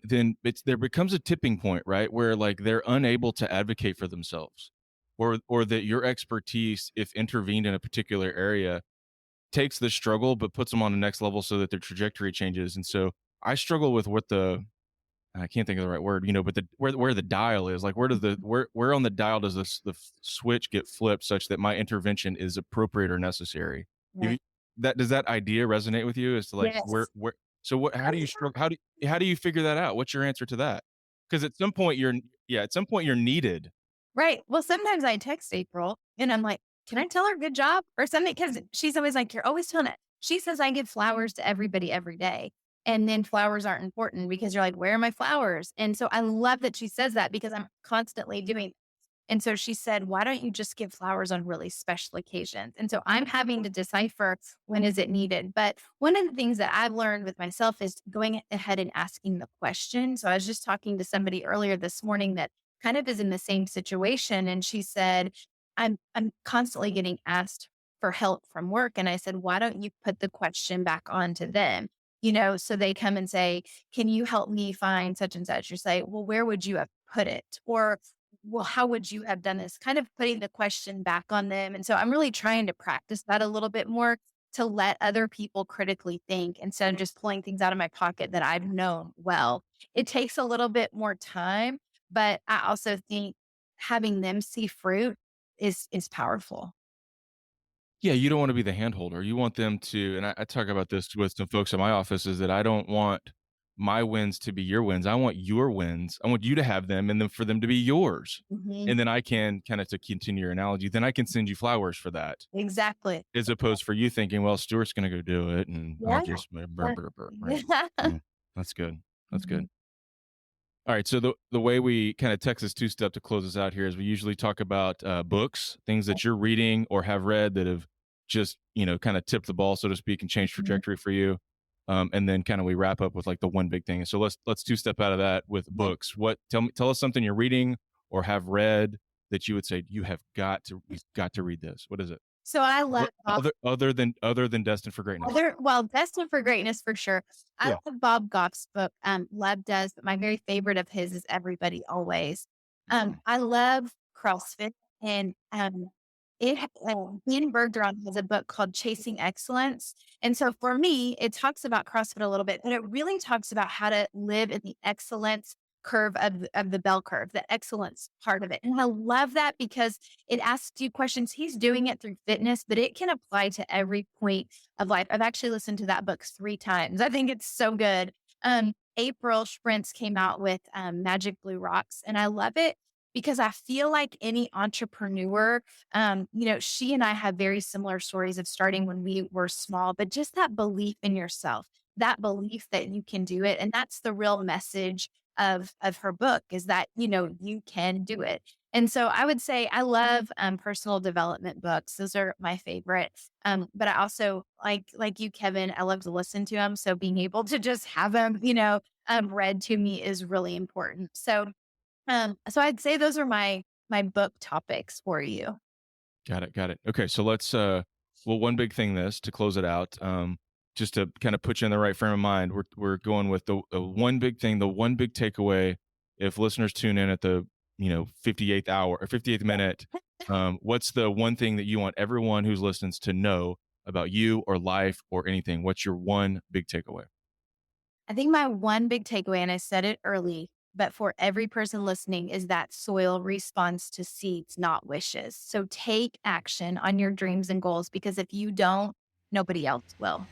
then there becomes a tipping point, right, where like they're unable to advocate for themselves. or that your expertise, if intervened in a particular area, takes the struggle but puts them on the next level so that their trajectory changes. And so I struggle with what the I can't think of the right word, but where the dial is, like where on the dial does switch get flipped such that my intervention is appropriate or necessary? Right. Does that idea resonate with you? As to like Yes. where so what how do you struggle how do you figure that out? What's your answer to that? Because at some point you're needed. Right. Well, sometimes I text April and I'm like, can I tell her good job or something? Because she's always like, you're always telling it. She says I give flowers to everybody every day. And then flowers aren't important because you're like, where are my flowers? And so I love that she says that because I'm constantly doing. And so she said, why don't you just give flowers on really special occasions? And so I'm having to decipher when is it needed. But one of the things that I've learned with myself is going ahead and asking the question. So I was just talking to somebody earlier this morning that kind of is in the same situation. And she said, I'm constantly getting asked for help from work. And I said, why don't you put the question back on to them? So they come and say, can you help me find such and such? You say, well, where would you have put it? Or, well, how would you have done this? Kind of putting the question back on them. And so I'm really trying to practice that a little bit more to let other people critically think instead of just pulling things out of my pocket that I've known well. It takes a little bit more time, but I also think having them see fruit is powerful. Yeah, you don't want to be the handholder. You want them to, and I talk about this with some folks in my office, is that I don't want my wins to be your wins. I want your wins. I want you to have them and then for them to be yours. Mhm. And then I can kind of, to continue your analogy, then I can send you flowers for that. Exactly. As opposed for you thinking, well, Stuart's going to go do it. And Yeah. I'll just, right? Yeah, that's good. That's good. All right. So the way we kind of Texas two-step to close us out here is we usually talk about books, things that you're reading or have read that have just, kind of tipped the ball, so to speak, and changed trajectory for you. And then kind of we wrap up with like the one big thing. So let's two-step out of that with books. Tell us something you're reading or have read that you would say you've got to read this. What is it? So I love other than Destined for Greatness. Destined for Greatness for sure. I love Bob Goff's book. Love does, but my very favorite of his is Everybody Always. I love CrossFit and Ian Bergeron has a book called Chasing Excellence. And so for me, it talks about CrossFit a little bit, but it really talks about how to live in the excellence curve of the bell curve, the excellence part of it. And I love that because it asks you questions. He's doing it through fitness, but it can apply to every point of life. I've actually listened to that book 3 times. I think it's so good. April Sprintz came out with Magic Blue Rocks, and I love it because I feel like any entrepreneur, she and I have very similar stories of starting when we were small, but just that belief in yourself, that belief that you can do it. And that's the real message of her book is that, you can do it. And so I would say I love personal development books. Those are my favorites. But I also like you, Kevin, I love to listen to them. So being able to just have them, read to me is really important. So I'd say those are my book topics for you. Got it. Okay. So let's, one big thing to close it out, just to kind of put you in the right frame of mind, we're going with the one big thing, the one big takeaway. If listeners tune in at the 58th hour or 58th minute, what's the one thing that you want everyone who's listening to know about you or life or anything? What's your one big takeaway? I think my one big takeaway, and I said it early, but for every person listening, is that soil responds to seeds, not wishes. So take action on your dreams and goals because if you don't, nobody else will.